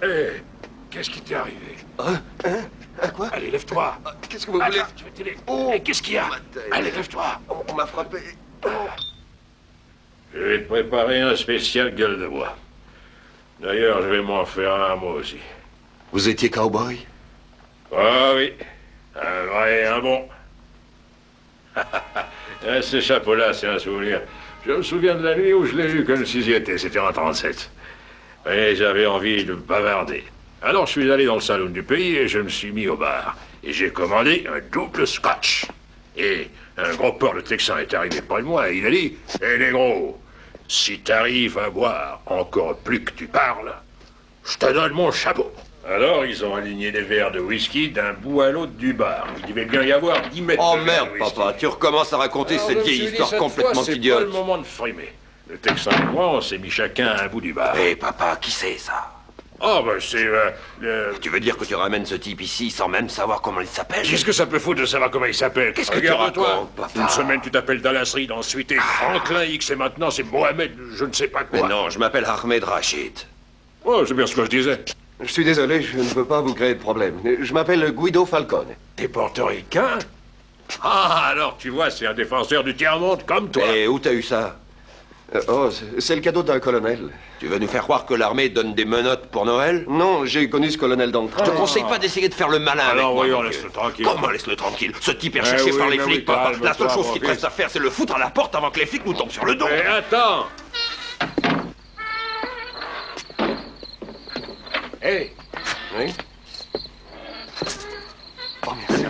Hé, qu'est-ce qui t'est arrivé? Quoi? Allez, lève-toi. Qu'est-ce que vous voulez? Je vais t'aider. Oh, qu'est-ce qu'il y a? Allez, lève-toi. On m'a frappé. Je vais te préparer un spécial gueule de bois. D'ailleurs, je vais m'en faire un moi aussi. Vous étiez cow-boy? Ah oui, un vrai et un bon. Ce chapeau-là, c'est un souvenir. Je me souviens de la nuit où je l'ai vu comme si j'y étais. C'était en 37. Et j'avais envie de bavarder. Alors je suis allé dans le salon du pays et je me suis mis au bar. Et j'ai commandé un double scotch. Et un gros porc de Texan est arrivé près de moi et il a dit « Hé négro, si t'arrives à boire encore plus que tu parles, je te donne mon chapeau. » Alors ils ont aligné des verres de whisky d'un bout à l'autre du bar. Il devait bien y avoir 10 mètres Oh de verre merde, de whisky. papa, tu recommences à raconter Alors, cette je me vieille suis dit, histoire cette complètement fois, c'est idiote. pas le moment de frimer. Le Texan et moi, on s'est mis chacun à un bout du bar. Hé, papa, qui c'est ça? Oh, ben c'est Tu veux dire que tu ramènes ce type ici sans même savoir comment il s'appelle? Qu'est-ce que ça peut foutre de savoir comment il s'appelle? Qu'est-ce que tu Regarde-toi. racontes, papa? Une semaine, tu t'appelles Dallas Reed, ensuite t'es Franklin X, et maintenant c'est Mohamed, je ne sais pas quoi. Mais non, je m'appelle Ahmed Rachid. Oh, c'est bien ce que je disais. Je suis désolé, je ne veux pas vous créer de problème. Je m'appelle Guido Falcone. T'es portoricain? Ah, alors tu vois, c'est un défenseur du tiers-monde comme toi. Et où t'as eu ça? C'est le cadeau d'un colonel. Tu veux nous faire croire que l'armée donne des menottes pour Noël? Non, j'ai connu ce colonel dans le train. Je te conseille pas d'essayer de faire le malin avec Alors moi. voyons, laisse-le tranquille. Comment laisse-le tranquille? Ce type est recherché oui, par les mais flics, oui, papa. calme-toi, La seule chose mon qu'il te reste fils. à faire, c'est le foutre à la porte avant que les flics nous tombent sur le dos. Mais attends. Hé! Oui? Oh, merci.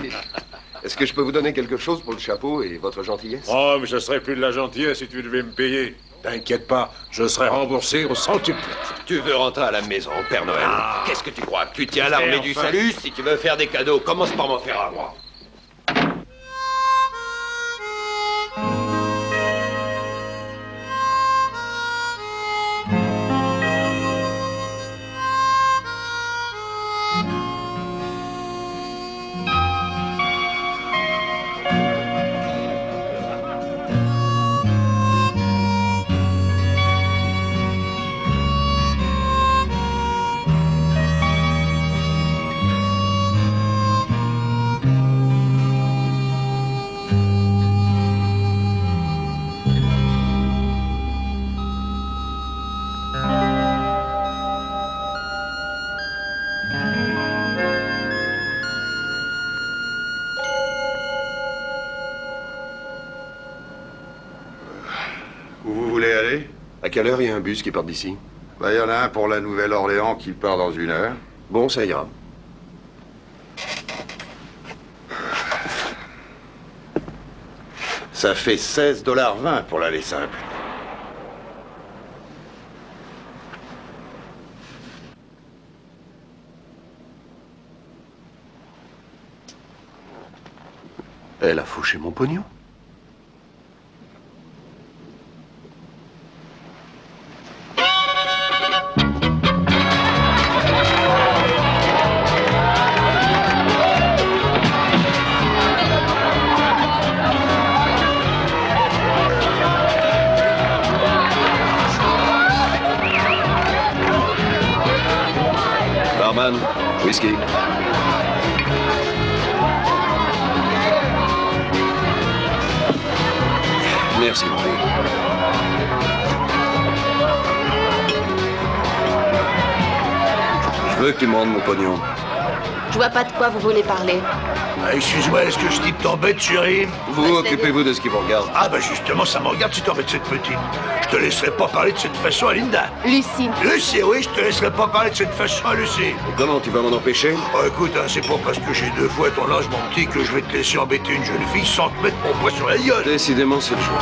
Est-ce que je peux vous donner quelque chose pour le chapeau et votre gentillesse? Oh, mais ce serait plus de la gentillesse si tu devais me payer. T'inquiète pas, je serai remboursé au centuple. Tu veux rentrer à la maison, Père Noël. Qu'est-ce que tu crois? Tu tiens l'armée du enfin. salut? Si tu veux faire des cadeaux, commence par m'en faire à moi. Où vous voulez aller? À quelle heure il y a un bus qui part d'ici? Il y en a un pour la Nouvelle-Orléans qui part dans 1 heure. Bon, ça ira. Ça fait 16,20 $ pour l'aller simple. Elle a fauché mon pognon. Barman, whisky. Merci, mon vieux. Je veux que tu me rendes mon pognon. Je vois pas de quoi vous voulez parler. Excuse-moi, est-ce que ce type t'embête, chérie? Vous occupez-vous de ce qui vous regarde. Ah bah justement, ça me regarde si t'embêtes cette petite. Je te laisserai pas parler de cette façon à Linda. Lucie. Lucie, oui, je te laisserai pas parler de cette façon à Lucie. Et comment tu vas m'en empêcher? Oh, écoute, hein, c'est pas parce que j'ai 2 fois ton âge, mon petit, que je vais te laisser embêter une jeune fille sans te mettre mon poing sur la gueule. Décidément, c'est le jour.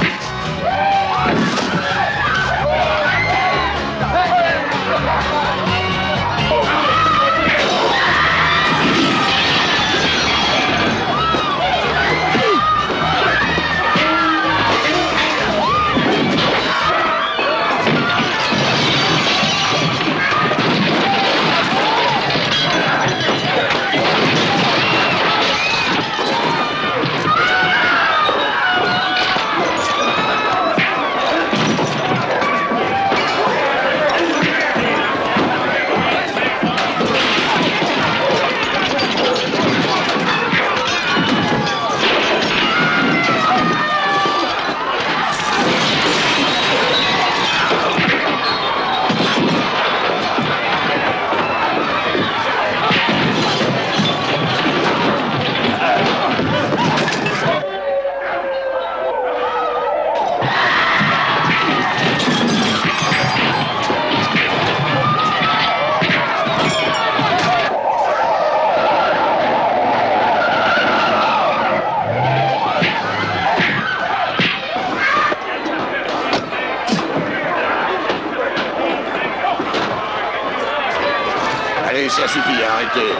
Allez, ça suffit, arrêtez.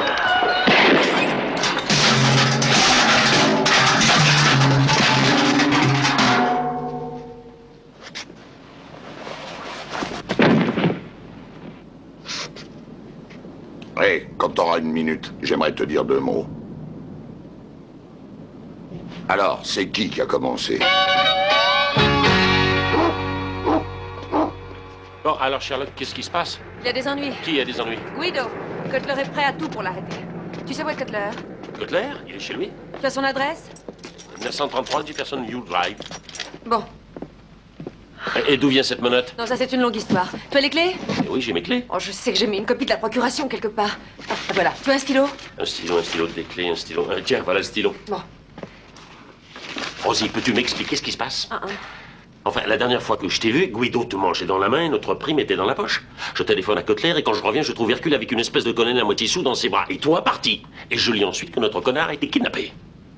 Hé, quand t'auras une minute, j'aimerais te dire 2 mots. Alors, c'est qui a commencé? Bon, alors Sherlock, qu'est-ce qui se passe? Il y a des ennuis. Qui a des ennuis? Guido, Cutler est prêt à tout pour l'arrêter. Tu sais où est Cutler? Cutler? Il est chez lui? Tu as son adresse? 933 Jefferson New Drive. Bon. Et d'où vient cette menotte? Non, ça c'est une longue histoire. Tu as les clés? Eh oui, j'ai mes clés. Oh, je sais que j'ai mis une copie de la procuration quelque part. Ah, voilà. Tu as un stylo? Un stylo, des clés, un stylo. Tiens, voilà le stylo. Bon. Rosie, peux-tu m'expliquer ce qui se passe? Enfin, la dernière fois que je t'ai vu, Guido te mangeait dans la main et notre prime était dans la poche. Je téléphone à Cutler et quand je reviens, je trouve Hercule avec une espèce de colonel à moitié sous dans ses bras. Et toi, parti. Et je lis ensuite que notre connard a été kidnappé.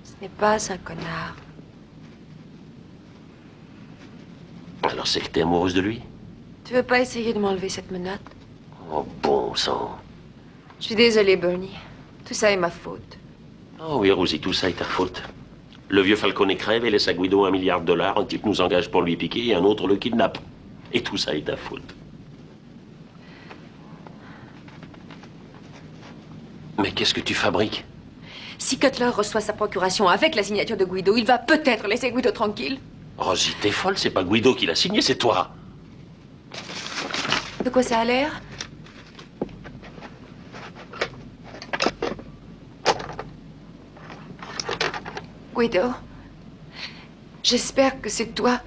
Ce n'est pas un connard. Alors c'est que t'es amoureuse de lui? Tu veux pas essayer de m'enlever cette menotte? Oh, bon sang. Je suis désolée, Bernie. Tout ça est ma faute. Oh oui, Rosie, tout ça est ta faute. Le vieux Falcone crève et laisse à Guido $1 milliard. Un type nous engage pour lui piquer et un autre le kidnappe. Et tout ça est ta faute. Mais qu'est-ce que tu fabriques? Si Cutler reçoit sa procuration avec la signature de Guido, il va peut-être laisser Guido tranquille. Rosie, t'es folle, c'est pas Guido qui l'a signé, c'est toi. De quoi ça a l'air? Guido, j'espère que c'est toi.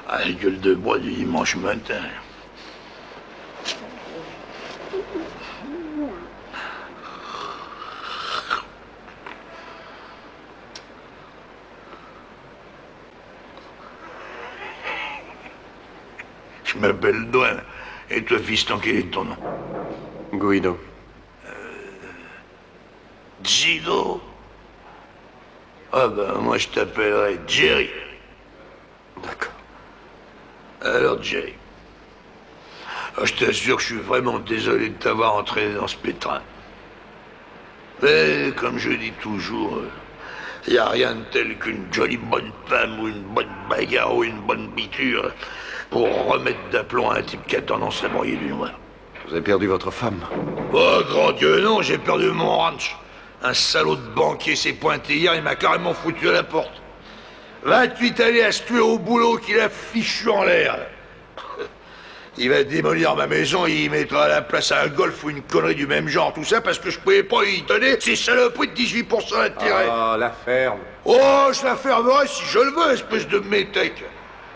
Ah, la gueule de bois du dimanche matin. Je m'appelle Douane. Et toi, fiston, quel est ton nom? Guido. Gido. Ah ben, moi, je t'appellerai Jerry. D'accord. Alors, Jerry, je t'assure que je suis vraiment désolé de t'avoir entraîné dans ce pétrin. Mais, comme je dis toujours, il n'y a rien de tel qu'une jolie bonne femme ou une bonne bagarre ou une bonne piqûre pour remettre d'aplomb à un type qui a tendance à broyer du noir. Vous avez perdu votre femme? Oh, grand Dieu, non, j'ai perdu mon ranch. Un salaud de banquier s'est pointé hier, il m'a carrément foutu à la porte. 28 années à se tuer au boulot qu'il a fichu en l'air. Il va démolir ma maison et il mettra à la place un golf ou une connerie du même genre. Tout ça parce que je pouvais pas y donner ces saloperies de 18% d'intérêt. Ah, la ferme. Oh, je la fermerai si je le veux, espèce de métèque.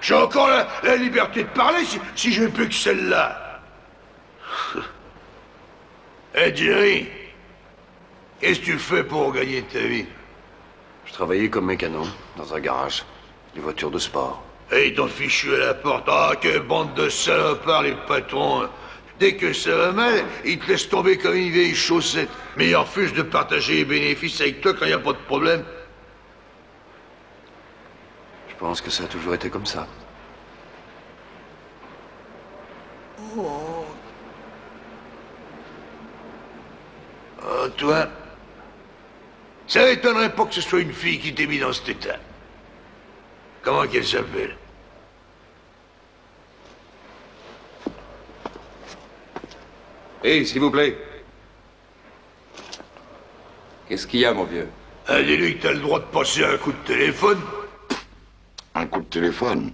J'ai encore la liberté de parler si j'ai plus que celle-là. Hé, Jerry, qu'est-ce que tu fais pour gagner ta vie? Je travaillais comme mécano, dans un garage. Des voitures de sport. Et ils t'ont fichu à la porte. Ah, quelle bande de salopards, les patrons. Dès que ça va mal, ils te laissent tomber comme une vieille chaussette. Mais ils refusent de partager les bénéfices avec toi quand il n'y a pas de problème. Je pense que ça a toujours été comme ça. Oh, toi, ça m'étonnerait pas que ce soit une fille qui t'ait mis dans cet état. Comment qu'elle s'appelle? Hé, s'il vous plaît. Qu'est-ce qu'il y a, mon vieux? Dis-lui que t'as le droit de passer un coup de téléphone. Un coup de téléphone?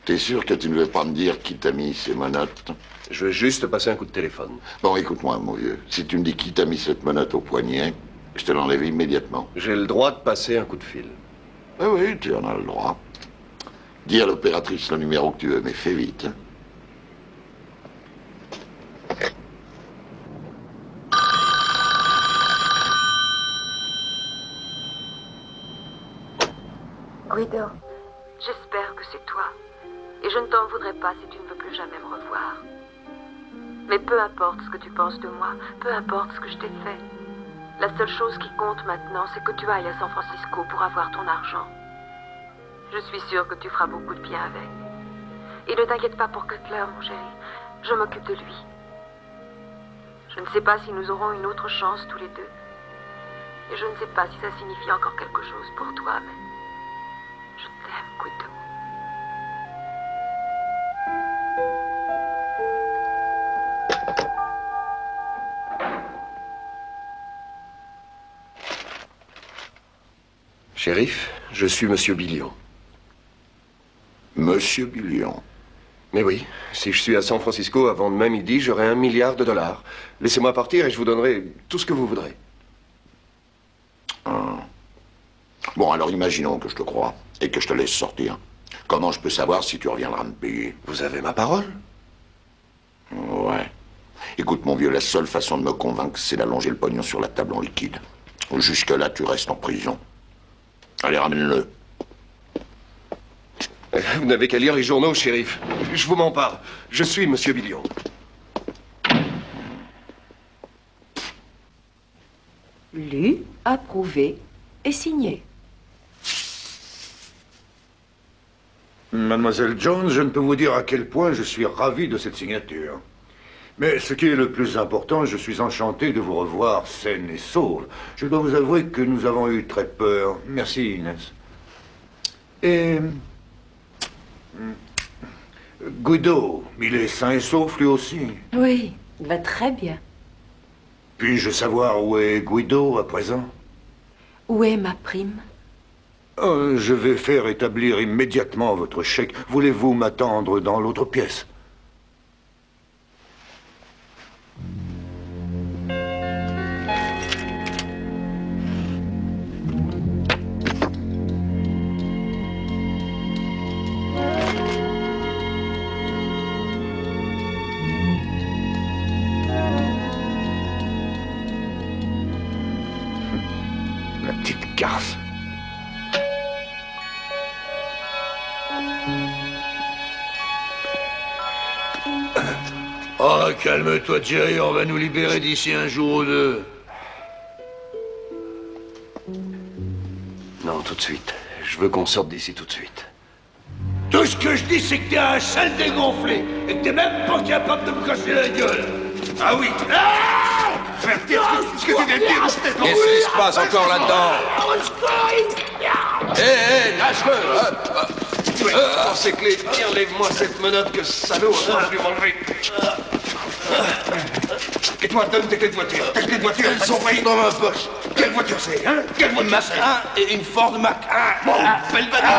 T'es sûr que tu ne veux pas me dire qui t'a mis ces menottes? Je veux juste passer un coup de téléphone. Bon, écoute-moi, mon vieux. Si tu me dis qui t'a mis cette menotte au poignet, je te l'enlève immédiatement. J'ai le droit de passer un coup de fil. Oui, oui, tu en as le droit. Dis à l'opératrice le numéro que tu veux, mais fais vite. Hein. Guido, j'espère que c'est toi. Et je ne t'en voudrais pas si tu ne veux plus jamais me revoir. Mais peu importe ce que tu penses de moi, peu importe ce que je t'ai fait. La seule chose qui compte maintenant, c'est que tu ailles à San Francisco pour avoir ton argent. Je suis sûre que tu feras beaucoup de bien avec. Et ne t'inquiète pas pour Cutler, mon chéri. Je m'occupe de lui. Je ne sais pas si nous aurons une autre chance tous les deux. Et je ne sais pas si ça signifie encore quelque chose pour toi, mais... je t'aime, Guido. Shérif, je suis Monsieur Billion. Monsieur Billion? Mais oui, si je suis à San Francisco avant demain midi, j'aurai $1 milliard. Laissez-moi partir et je vous donnerai tout ce que vous voudrez. Ah. Bon, alors imaginons que je te croie et que je te laisse sortir. Comment je peux savoir si tu reviendras me payer? Vous avez ma parole? Ouais. Écoute, mon vieux, la seule façon de me convaincre, c'est d'allonger le pognon sur la table en liquide. Jusque-là, tu restes en prison. Allez, ramène-le. Vous n'avez qu'à lire les journaux, shérif. Je vous m'en parle. Je suis Monsieur Billion. Lu, approuvé et signé. Mademoiselle Jones, je ne peux vous dire à quel point je suis ravi de cette signature. Mais ce qui est le plus important, je suis enchanté de vous revoir saine et sauve. Je dois vous avouer que nous avons eu très peur. Merci, Inès. Et... Guido, il est sain et sauf lui aussi. Oui, il va très bien. Puis-je savoir où est Guido à présent? Où est ma prime? Je vais faire établir immédiatement votre chèque. Voulez-vous m'attendre dans l'autre pièce? La petite garce. Oh, calme-toi, Jerry, on va nous libérer d'ici un jour ou deux. Non, tout de suite. Je veux qu'on sorte d'ici tout de suite. Tout ce que je dis, c'est que t'es un sale dégonflé et que t'es même pas capable de me casser la gueule. Ah oui. Ah, ce que tu viens de dire, Qu'est-ce qui se passe encore là-dedans? Hé, lâche-le! C'est clé. Enlève-moi cette menotte que salaud. Je vais m'enlever. Et toi, donne tes clés de voiture. Tes clés de voiture, elles sont prises dans ma poche. Quelle voiture c'est, hein? Quelle voiture c'est? Mac 1 et une Ford Mac 1. Bon, belle bagnole.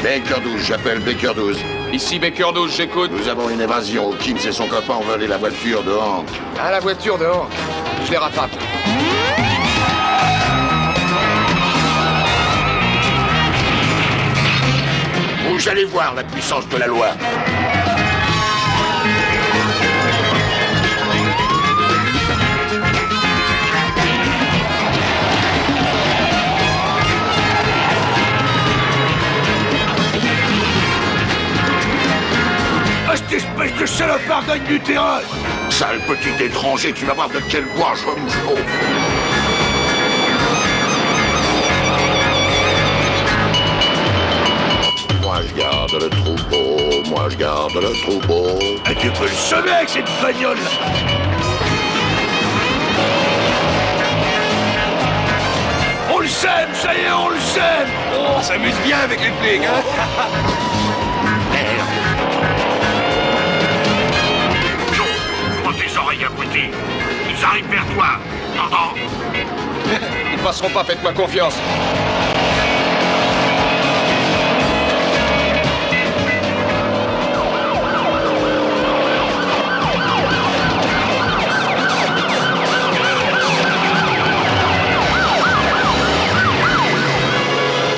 Baker 12, j'appelle Baker 12. Ici Baker 12, j'écoute. Nous avons une évasion. Hawkins et son copain ont volé la voiture de Hank. Ah, la voiture de Hank. Je les rattrape. Vous allez voir la puissance de la loi. Ah, cette espèce de salopard gagne du terrain. Sale petit étranger, tu vas voir de quel bois je me chauffe. Moi je garde le troupeau, moi je garde le troupeau. Et tu peux le semer avec cette bagnole. On le sème, ça y est, on le sème. Oh, on s'amuse bien avec les flics, hein. Ouvre tes oreilles abruti. Ils arrivent vers toi. T'entends? Ils passeront pas, faites-moi confiance.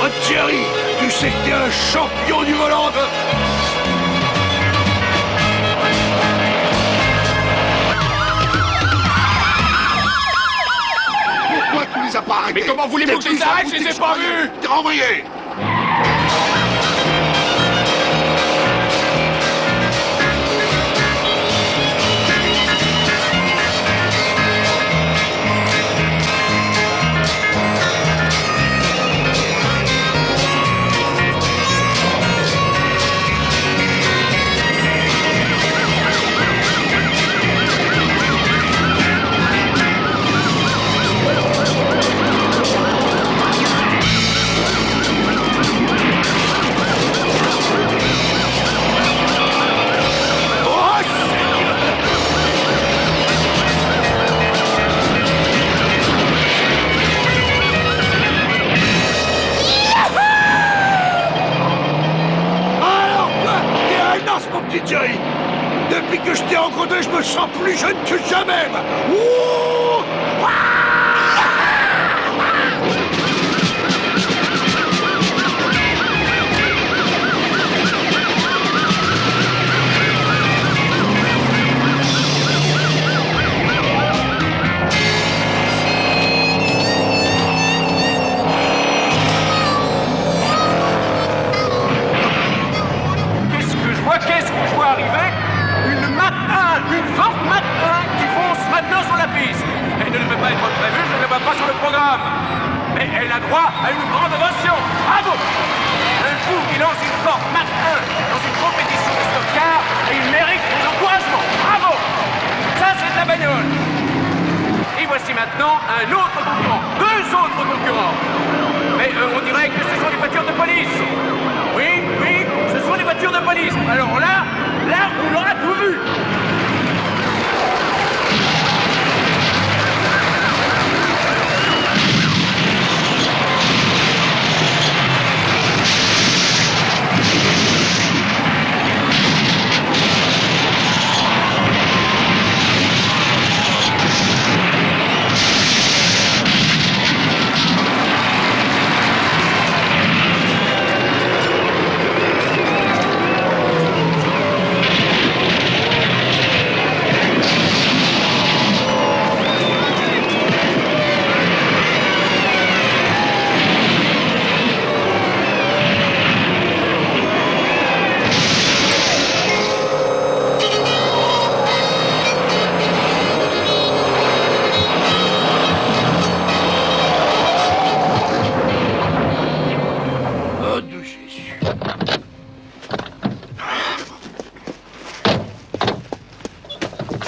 Oh Thierry, tu sais que t'es un champion du volant. Pourquoi tu les as pas arrêtés? Mais comment voulez-vous que je les arrête? Je les ai pas vus. T'es renvoyé. Thierry, depuis que je t'ai rencontré, je me sens plus jeune que jamais. Ouh! Qu'est-ce que je vois arriver? Une Mac 1, une Ford Mac 1 qui fonce maintenant sur la piste. Elle ne devait pas être prévue, je ne la vois pas sur le programme. Mais elle a droit à une grande ovation. Bravo! Un fou qui lance une Ford Mac 1 dans une compétition de stock-car et il mérite des encouragements. Bravo! Ça, c'est de la bagnole. Et voici maintenant un autre concurrent. Deux autres concurrents. Mais on dirait que ce sont des voitures de police. Oui, oui, ce sont des voitures de police. Alors là, on aura tout vu.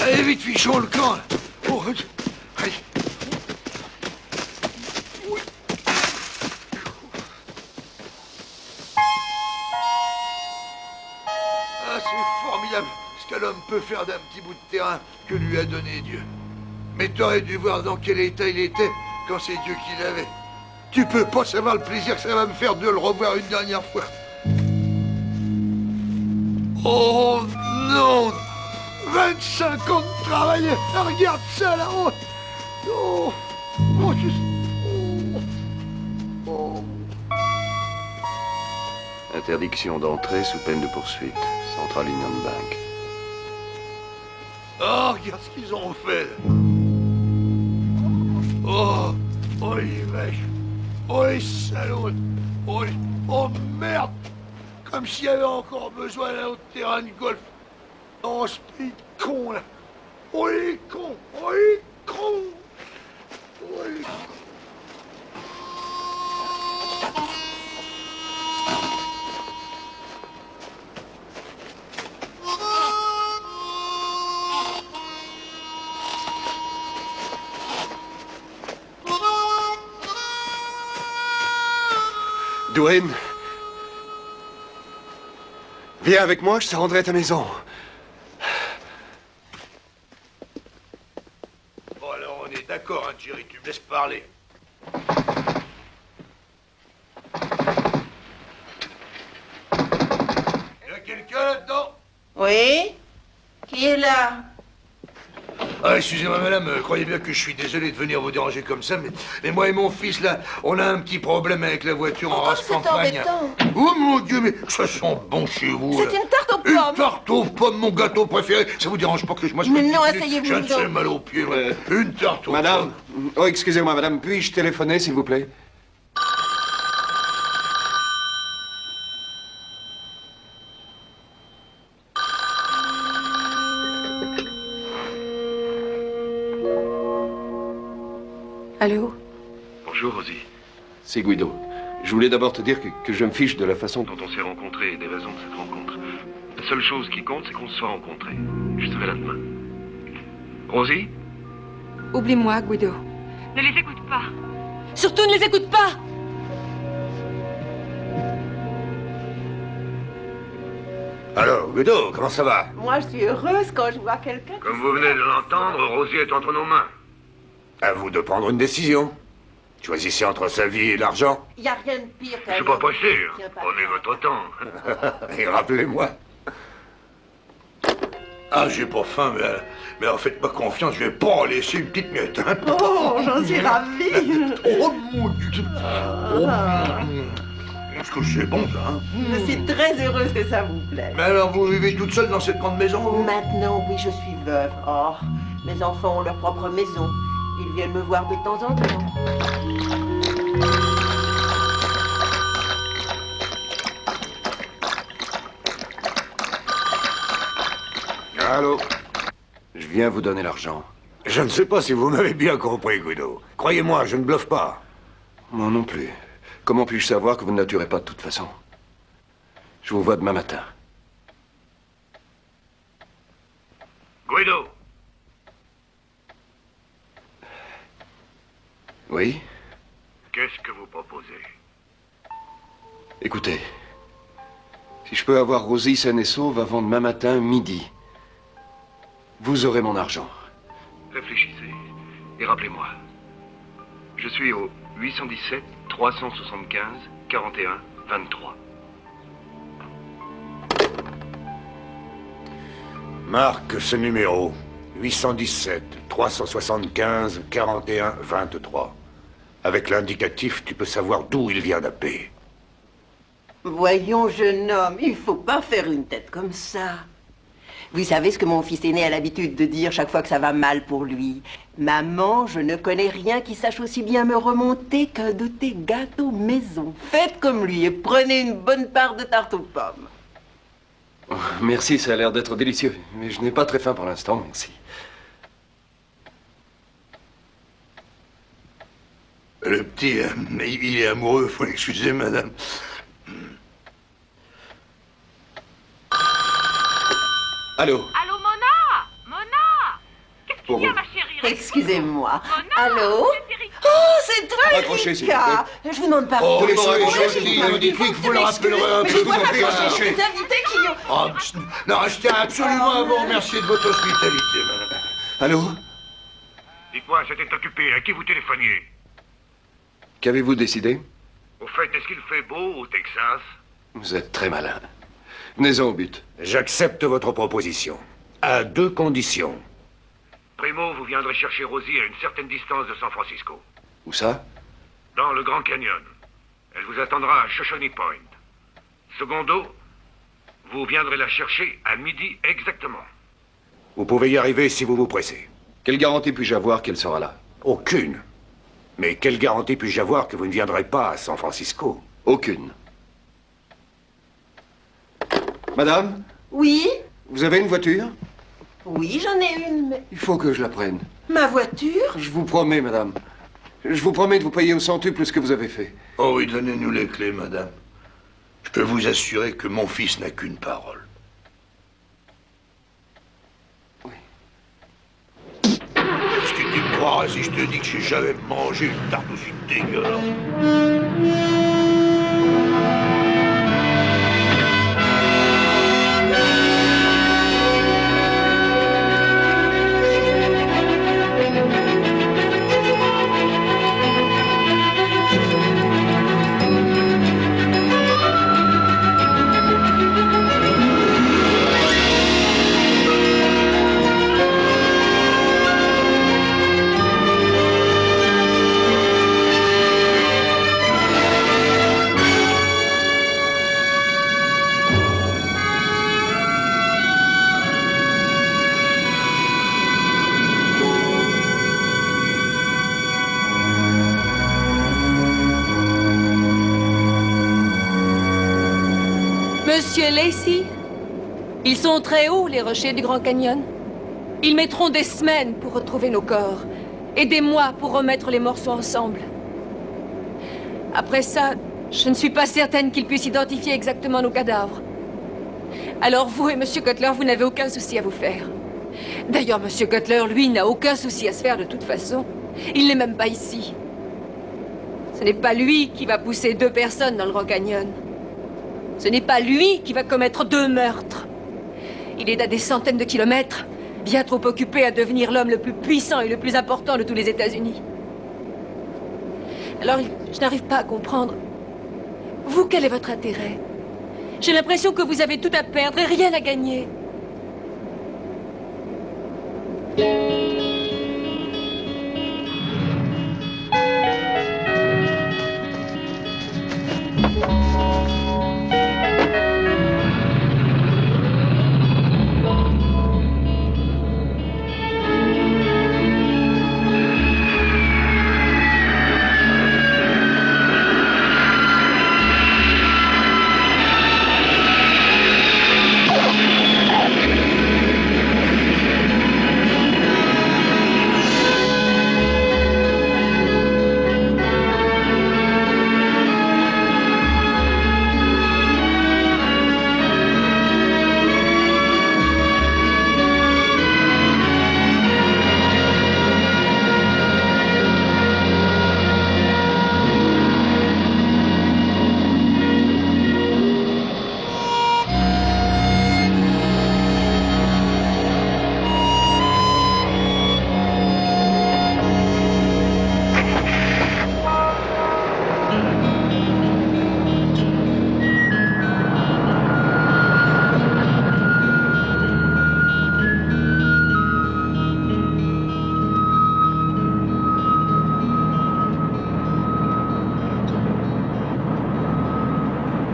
Allez, vite, fichons le camp. Oh, allez. Oui. Ah, c'est formidable ce qu'un homme peut faire d'un petit bout de terrain que lui a donné Dieu. Mais t'aurais dû voir dans quel état il était quand c'est Dieu qui l'avait. Tu peux pas savoir le plaisir que ça va me faire de le revoir une dernière fois. Oh non! 25 ans de travail! Regarde ça là-haut! Oh! Oh, oh! Interdiction d'entrée sous peine de poursuite. Central Union Bank. Oh, regarde ce qu'ils ont fait! Oh! Oh les vaches! Oh les salauds! Oh merde! Comme s'il y avait encore besoin d'un autre terrain de golf. Oh, ce pays de con, là. Oh, les cons. Oh, les cons. Oh, les cons. Dwayne, viens avec moi, je te rendrai à ta maison. Bon, alors, on est d'accord, hein, Jerry, tu me laisses parler. Y a quelqu'un là-dedans? Oui? Qui est là? Ah, excusez-moi, madame, croyez bien que je suis désolé de venir vous déranger comme ça, mais moi et mon fils, là, on a un petit problème avec la voiture en race campagne. Oh mon Dieu, mais ça sent bon chez vous. C'est là. une tarte aux pommes. Une tarte aux pommes, mon gâteau préféré. Ça vous dérange pas que je m'assoie? Mais non, minute? asseyez-vous J'ai un donc. seul mal au pied. Ouais. Une tarte aux Madame, pommes. oh, excusez-moi, madame, puis-je téléphoner, s'il vous plaît? Allô? Bonjour, Rosie. C'est Guido. Je voulais d'abord te dire que je me fiche de la façon dont on s'est rencontrés et des raisons de cette rencontre. La seule chose qui compte, c'est qu'on se soit rencontrés. Je serai là demain. Rosie? Oublie-moi, Guido. Ne les écoute pas. Surtout ne les écoute pas. Alors, Guido, comment ça va? Moi, je suis heureuse quand je vois quelqu'un. Comme vous venez de l'entendre, Rosie est entre nos mains. À vous de prendre une décision. Choisissez entre sa vie et l'argent. Il n'y a rien de pire qu'un... Je suis pas pressé. Prenez votre temps. Et rappelez-moi. Ah, j'ai pas faim, mais alors faites-moi confiance, je vais pas en laisser une petite miette. Hein. Oh, j'en suis ravie. Oh mon Dieu. Est-ce que c'est bon, ça, hein? Je suis très heureuse que ça vous plaise. Mais alors, vous vivez toute seule dans cette grande maison, vous? Maintenant, oui, je suis veuve. Oh, mes enfants ont leur propre maison. Ils viennent me voir de temps en temps. Allô? Je viens vous donner l'argent. Je ne sais pas si vous m'avez bien compris, Guido. Croyez-moi, je ne bluffe pas. Moi non plus. Comment puis-je savoir que vous ne la tuerez pas de toute façon? Je vous vois demain matin. Guido! Oui? Qu'est-ce que vous proposez? Écoutez, si je peux avoir Rosie saine et sauve avant demain matin, midi, vous aurez mon argent. Réfléchissez et rappelez-moi. Je suis au 817 375 41 23. Marque ce numéro. 817 375 41 23. Avec l'indicatif, tu peux savoir d'où il vient d'appeler. Voyons, jeune homme, il faut pas faire une tête comme ça. Vous savez ce que mon fils aîné a l'habitude de dire chaque fois que ça va mal pour lui? Maman, je ne connais rien qui sache aussi bien me remonter qu'un de tes gâteaux maison. Faites comme lui et prenez une bonne part de tarte aux pommes. Oh, merci, ça a l'air d'être délicieux. Mais je n'ai pas très faim pour l'instant, merci. Le petit, il est amoureux, faut l'excuser, madame. Allô? Allô, Mona? Mona? Pour vous. Excusez-moi. Oh Allô? Oh, c'est toi, Raccrochez, s'il vous Erika. Je vous demande pardon. Oh, Vous dites-lui que vous le rappellerez un peu. Vous raccrochez, des invités qui ont... Oh, non, je tiens absolument à vous remercier de votre hospitalité, madame. Allô? Dites-moi, c'était occupé. À qui vous téléphoniez? Qu'avez-vous décidé? Au fait, est-ce qu'il fait beau au Texas? Vous êtes très malin. Venez-en au but. J'accepte votre proposition. À 2 conditions. Primo, vous viendrez chercher Rosie à une certaine distance de San Francisco. Où ça? Dans le Grand Canyon. Elle vous attendra à Shoshone Point. Secondo, vous viendrez la chercher à midi exactement. Vous pouvez y arriver si vous vous pressez. Quelle garantie puis-je avoir qu'elle sera là? Aucune. Mais quelle garantie puis-je avoir que vous ne viendrez pas à San Francisco? Aucune. Madame? Oui? Vous avez une voiture? Oui, j'en ai une, mais... Il faut que je la prenne. Ma voiture? Je vous promets, madame. Je vous promets de vous payer au centuple ce que vous avez fait. Oh oui, donnez-nous les clés, madame. Je peux vous assurer que mon fils n'a qu'une parole. Est-ce que tu me croirais si je te dis que j'ai jamais mangé une tarte aussi dégueulasse? Monsieur Lacey, ils sont très hauts, les rochers du Grand Canyon. Ils mettront des semaines pour retrouver nos corps et des mois pour remettre les morceaux ensemble. Après ça, je ne suis pas certaine qu'ils puissent identifier exactement nos cadavres. Alors vous et Monsieur Cutler, vous n'avez aucun souci à vous faire. D'ailleurs, Monsieur Cutler, lui, n'a aucun souci à se faire de toute façon. Il n'est même pas ici. Ce n'est pas lui qui va pousser 2 personnes dans le Grand Canyon. Ce n'est pas lui qui va commettre 2 meurtres. Il est à des centaines de kilomètres, bien trop occupé à devenir l'homme le plus puissant et le plus important de tous les États-Unis. Alors, je n'arrive pas à comprendre. Vous, quel est votre intérêt? J'ai l'impression que vous avez tout à perdre et rien à gagner.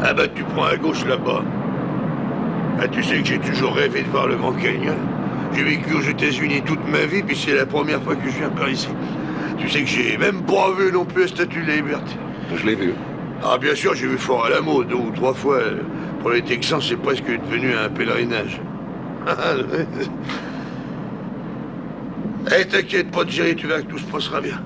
Ah bah tu prends à gauche là-bas. Ah tu sais que j'ai toujours rêvé de voir le Grand Canyon. J'ai vécu aux États-Unis toute ma vie, puis c'est la première fois que je viens par ici. Tu sais que j'ai même pas vu non plus la Statue de la Liberté. Je l'ai vu. Ah bien sûr, j'ai vu Fort Alamo 2 ou 3 fois. Pour les Texans, c'est presque devenu un pèlerinage. Eh, t'inquiète pas, Jerry, tu verras que tout se passera bien.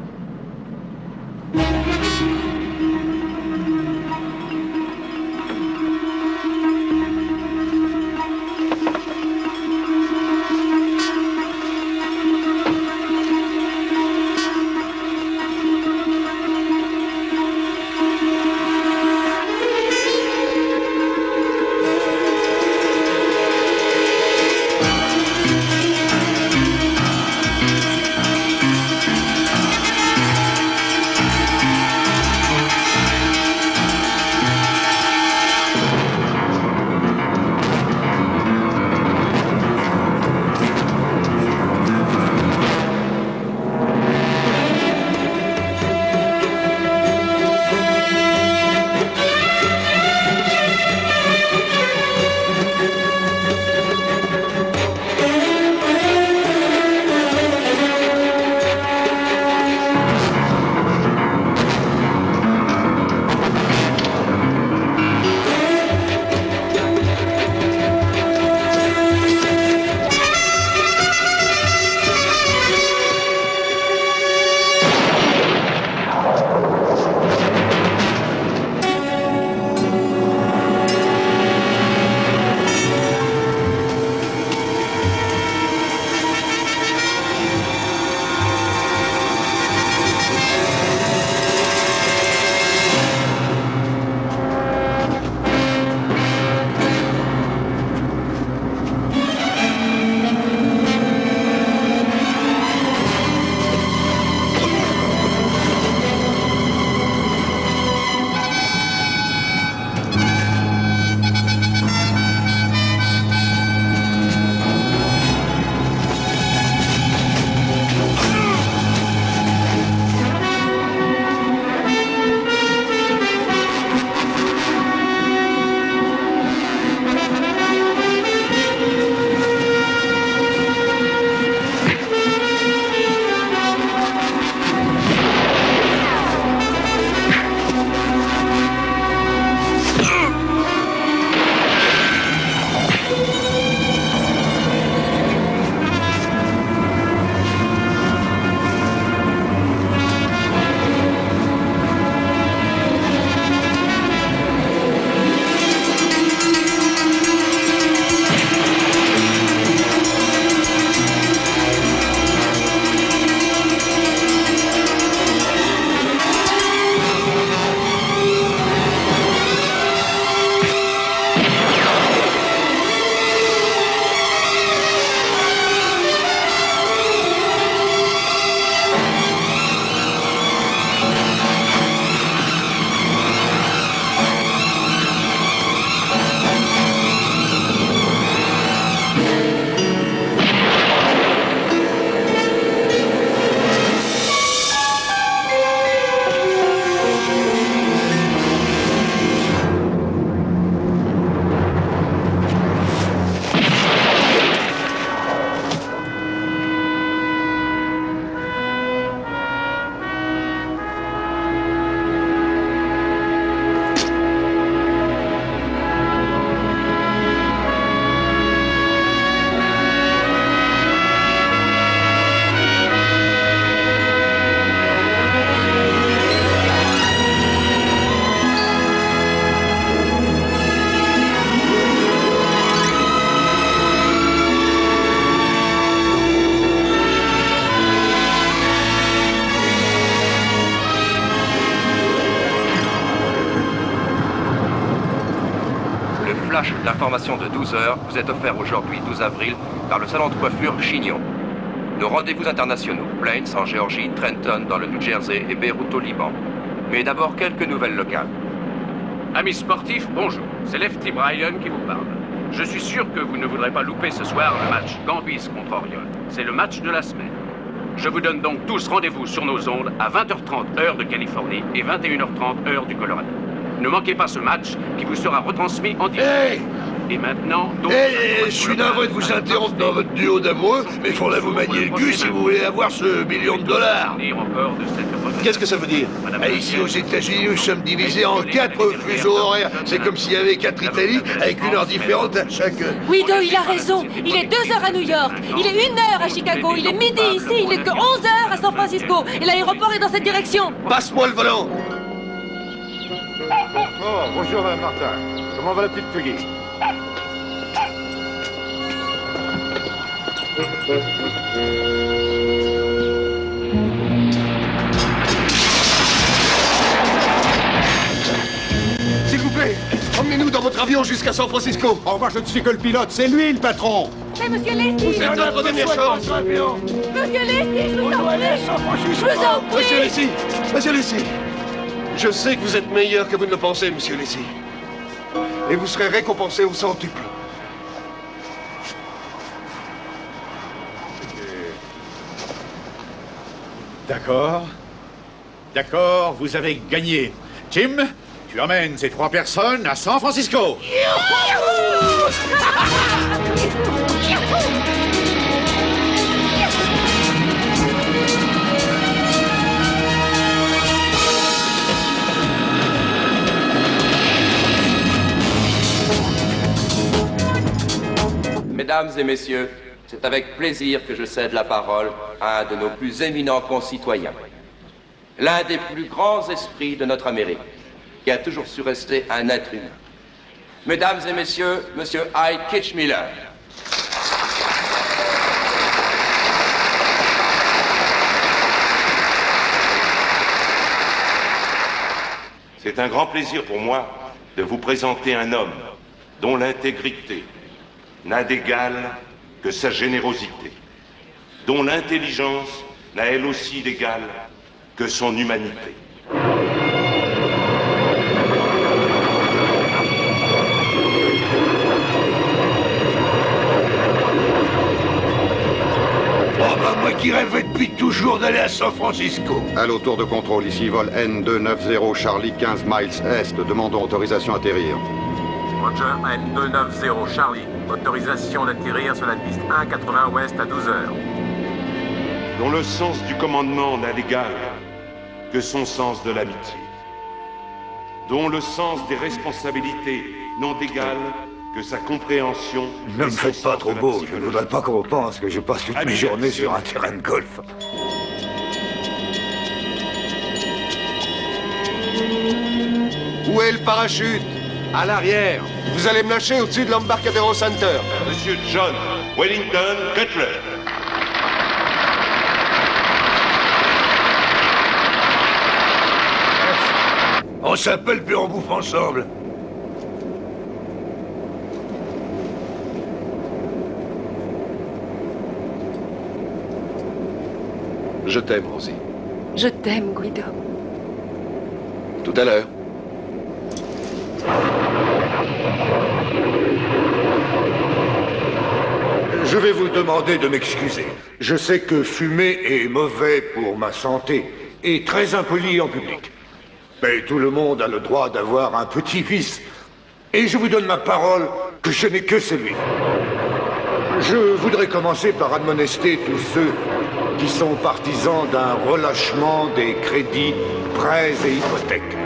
H, l'information de 12 heures vous est offerte aujourd'hui, 12 avril, par le salon de coiffure Chignon. Nos rendez-vous internationaux, Plains en Géorgie, Trenton dans le New Jersey et Beyrouth au Liban. Mais d'abord quelques nouvelles locales. Amis sportifs, bonjour. C'est Lefty Bryan qui vous parle. Je suis sûr que vous ne voudrez pas louper ce soir le match Gambis contre Oriol. C'est le match de la semaine. Je vous donne donc tous rendez-vous sur nos ondes à 20h30 heure de Californie et 21h30 heure du Colorado. Ne manquez pas ce match qui vous sera retransmis en direct. Hey! Et maintenant, donc... Je suis navré de vous interrompre dans votre duo d'amoureux, mais il faudrait vous manier le cul si vous voulez avoir ce million de dollars. Qu'est-ce que ça veut dire? Ici aux États-Unis, nous sommes divisés en 4 fuseaux horaires. C'est comme s'il y avait 4 Italies avec une heure différente à chaque... Guido, il a raison. Il est 2 heures à New York. Il est 1 heure à Chicago. Il est midi ici. Il est que 11 heures à San Francisco. Et l'aéroport est dans cette direction. Passe-moi le volant. Oh, bonjour Madame Martin. Comment va la petite Peggy? S'il vous plaît, emmenez-nous dans votre avion jusqu'à San Francisco. Oh, moi je ne suis que le pilote, c'est lui le patron. Mais monsieur Leslie! Vous êtes notre dernière chance. Monsieur Leslie, je vous en prie! Je vous en prie! Monsieur Leslie, monsieur Leslie, je sais que vous êtes meilleur que vous ne le pensez, monsieur Leslie. Et vous serez récompensé au centuple. D'accord. D'accord, vous avez gagné. Jim, tu emmènes ces 3 personnes à San Francisco. Mesdames et messieurs, c'est avec plaisir que je cède la parole à un de nos plus éminents concitoyens. L'un des plus grands esprits de notre Amérique, qui a toujours su rester un être humain. Mesdames et messieurs, Monsieur I. Kitchmiller. C'est un grand plaisir pour moi de vous présenter un homme dont l'intégrité n'a d'égal que sa générosité, dont l'intelligence n'a elle aussi d'égal que son humanité. Moi qui rêvais depuis toujours d'aller à San Francisco. Allô, tour de contrôle, ici vol N290 Charlie, 15 miles est. Demandons autorisation à atterrir. Roger, N290 Charlie. Autorisation d'atterrir sur la piste 180 ouest à 12 heures. Dont le sens du commandement n'a d'égal que son sens de l'amitié. Dont le sens des responsabilités n'ont d'égal que sa compréhension. Ne me faites pas trop beau, je ne voudrais pas qu'on pense que je passe toute mes journées sur un terrain de golf. Où est le parachute? À l'arrière. Vous allez me lâcher au-dessus de l'Embarcadero Center. Monsieur John Wellington Cutler. On s'appelle puis on bouffe ensemble. Je t'aime, Rosie. Je t'aime, Guido. Tout à l'heure. Je vais vous demander de m'excuser. Je sais que fumer est mauvais pour ma santé et très impoli en public. Mais tout le monde a le droit d'avoir un petit vice. Et je vous donne ma parole que je n'ai que celui. Je voudrais commencer par admonester tous ceux qui sont partisans d'un relâchement des crédits, prêts et hypothèques.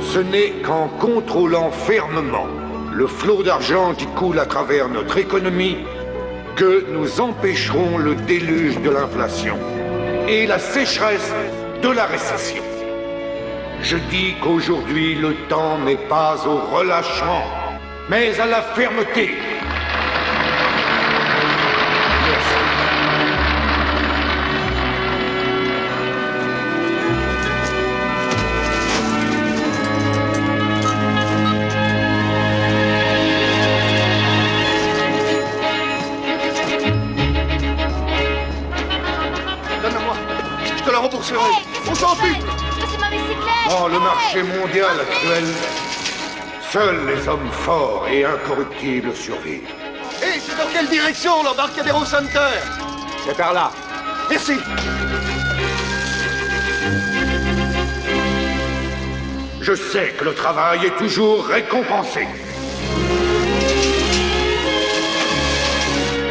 Ce n'est qu'en contrôlant fermement le flot d'argent qui coule à travers notre économie que nous empêcherons le déluge de l'inflation et la sécheresse de la récession. Je dis qu'aujourd'hui, le temps n'est pas au relâchement, mais à la fermeté. rembourserai. On s'en fiche. C'est ma bicyclette. Dans le marché mondial actuel, seuls les hommes forts et incorruptibles survivent. Et c'est dans quelle direction l'Embarcadero Center? C'est par là. Merci. Je sais que le travail est toujours récompensé.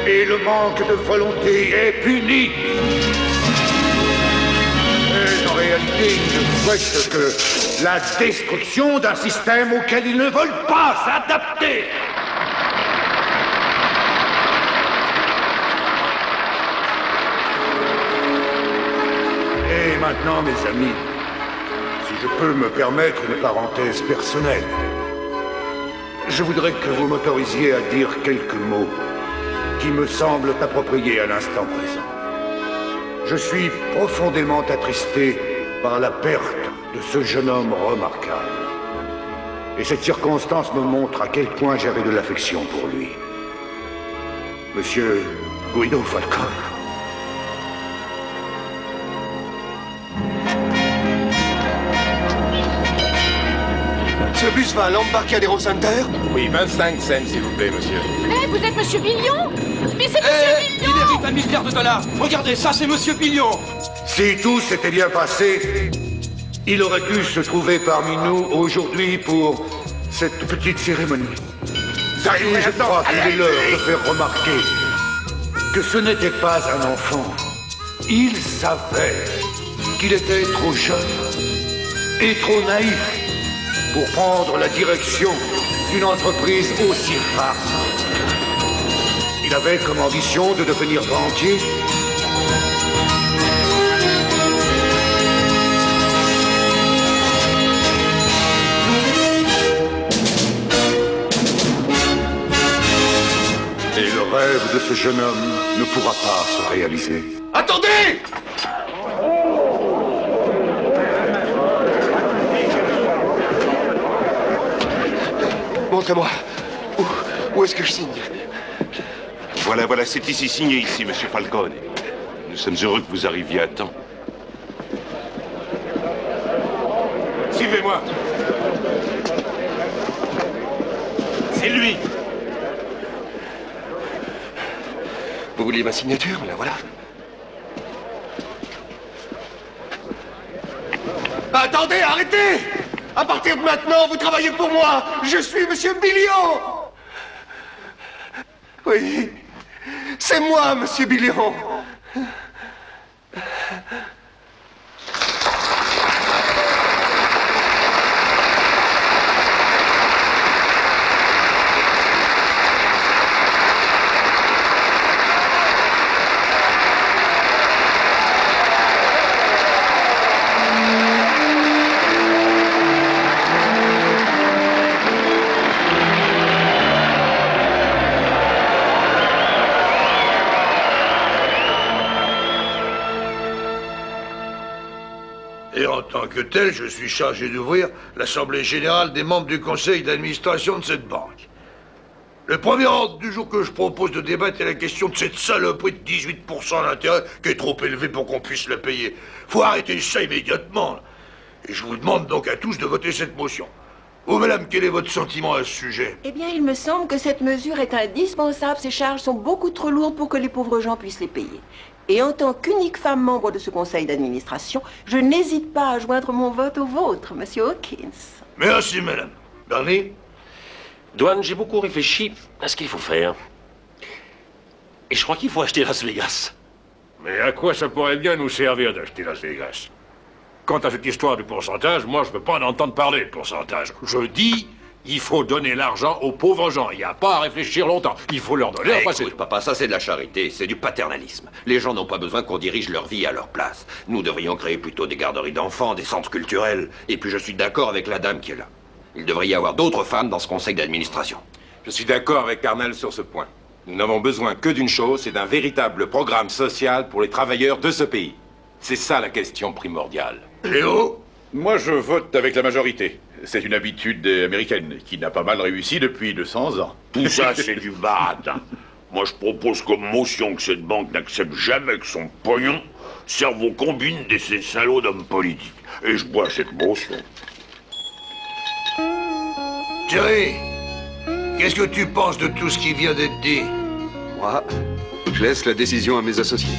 Et le manque de volonté est puni. Mais en réalité, ils ne souhaitent que la destruction d'un système auquel ils ne veulent pas s'adapter. Et maintenant, mes amis, si je peux me permettre une parenthèse personnelle, je voudrais que vous m'autorisiez à dire quelques mots qui me semblent appropriés à l'instant présent. Je suis profondément attristé par la perte de ce jeune homme remarquable. Et cette circonstance me montre à quel point j'avais de l'affection pour lui. Monsieur Guido Falcone. Ce bus va à l'Embarcadero Center? Oui, 25 cents, s'il vous plaît, monsieur. Eh, vous êtes Monsieur Billion? Mais c'est Monsieur Billion! Il hérite $1 milliard. Regardez, ça, c'est Monsieur Billion. Si tout s'était bien passé, il aurait pu se trouver parmi nous aujourd'hui pour cette petite cérémonie. Et je crois qu'il est l'heure de faire remarquer que ce n'était pas un enfant. Il savait qu'il était trop jeune et trop naïf pour prendre la direction d'une entreprise aussi rare. Il avait comme ambition de devenir banquier. Et le rêve de ce jeune homme ne pourra pas se réaliser. Attendez! Montrez-moi. Où est-ce que je signe? Voilà, c'est ici, signé ici, monsieur Falcone. Nous sommes heureux que vous arriviez à temps. Suivez-moi. C'est lui. Vous vouliez ma signature? La voilà. Attendez, arrêtez! À partir de maintenant, vous travaillez pour moi. Je suis Monsieur Billion. Oui, c'est moi, Monsieur Billion. Et en tant que tel, je suis chargé d'ouvrir l'Assemblée générale des membres du conseil d'administration de cette banque. Le premier ordre du jour que je propose de débattre est la question de cette saloperie de 18% d'intérêt qui est trop élevée pour qu'on puisse la payer. Faut arrêter ça immédiatement. Là. Et je vous demande donc à tous de voter cette motion. Vous, madame, quel est votre sentiment à ce sujet? Eh bien, il me semble que cette mesure est indispensable. Ces charges sont beaucoup trop lourdes pour que les pauvres gens puissent les payer. Et en tant qu'unique femme membre de ce conseil d'administration, je n'hésite pas à joindre mon vote au vôtre, monsieur Hawkins. Merci, madame. Bernie? Dwan, j'ai beaucoup réfléchi à ce qu'il faut faire. Et je crois qu'il faut acheter Las Vegas. Mais à quoi ça pourrait bien nous servir d'acheter Las Vegas? Quant à cette histoire du pourcentage, moi je veux pas en entendre parler de pourcentage. Je dis, il faut donner l'argent aux pauvres gens. Il n'y a pas à réfléchir longtemps. Il faut leur donner. Écoute, papa, ça c'est de la charité, c'est du paternalisme. Les gens n'ont pas besoin qu'on dirige leur vie à leur place. Nous devrions créer plutôt des garderies d'enfants, des centres culturels. Et puis je suis d'accord avec la dame qui est là. Il devrait y avoir d'autres femmes dans ce conseil d'administration. Je suis d'accord avec Carnal sur ce point. Nous n'avons besoin que d'une chose, c'est d'un véritable programme social pour les travailleurs de ce pays. C'est ça la question primordiale. Léo? Moi, je vote avec la majorité. C'est une habitude américaine qui n'a pas mal réussi depuis 200 ans. Tout ça, c'est du baratin. Moi, je propose comme motion que cette banque n'accepte jamais que son pognon serve aux combines de ces salauds d'hommes politiques. Et je bois cette motion. Thierry, qu'est-ce que tu penses de tout ce qui vient d'être dit? Moi, je laisse la décision à mes associés.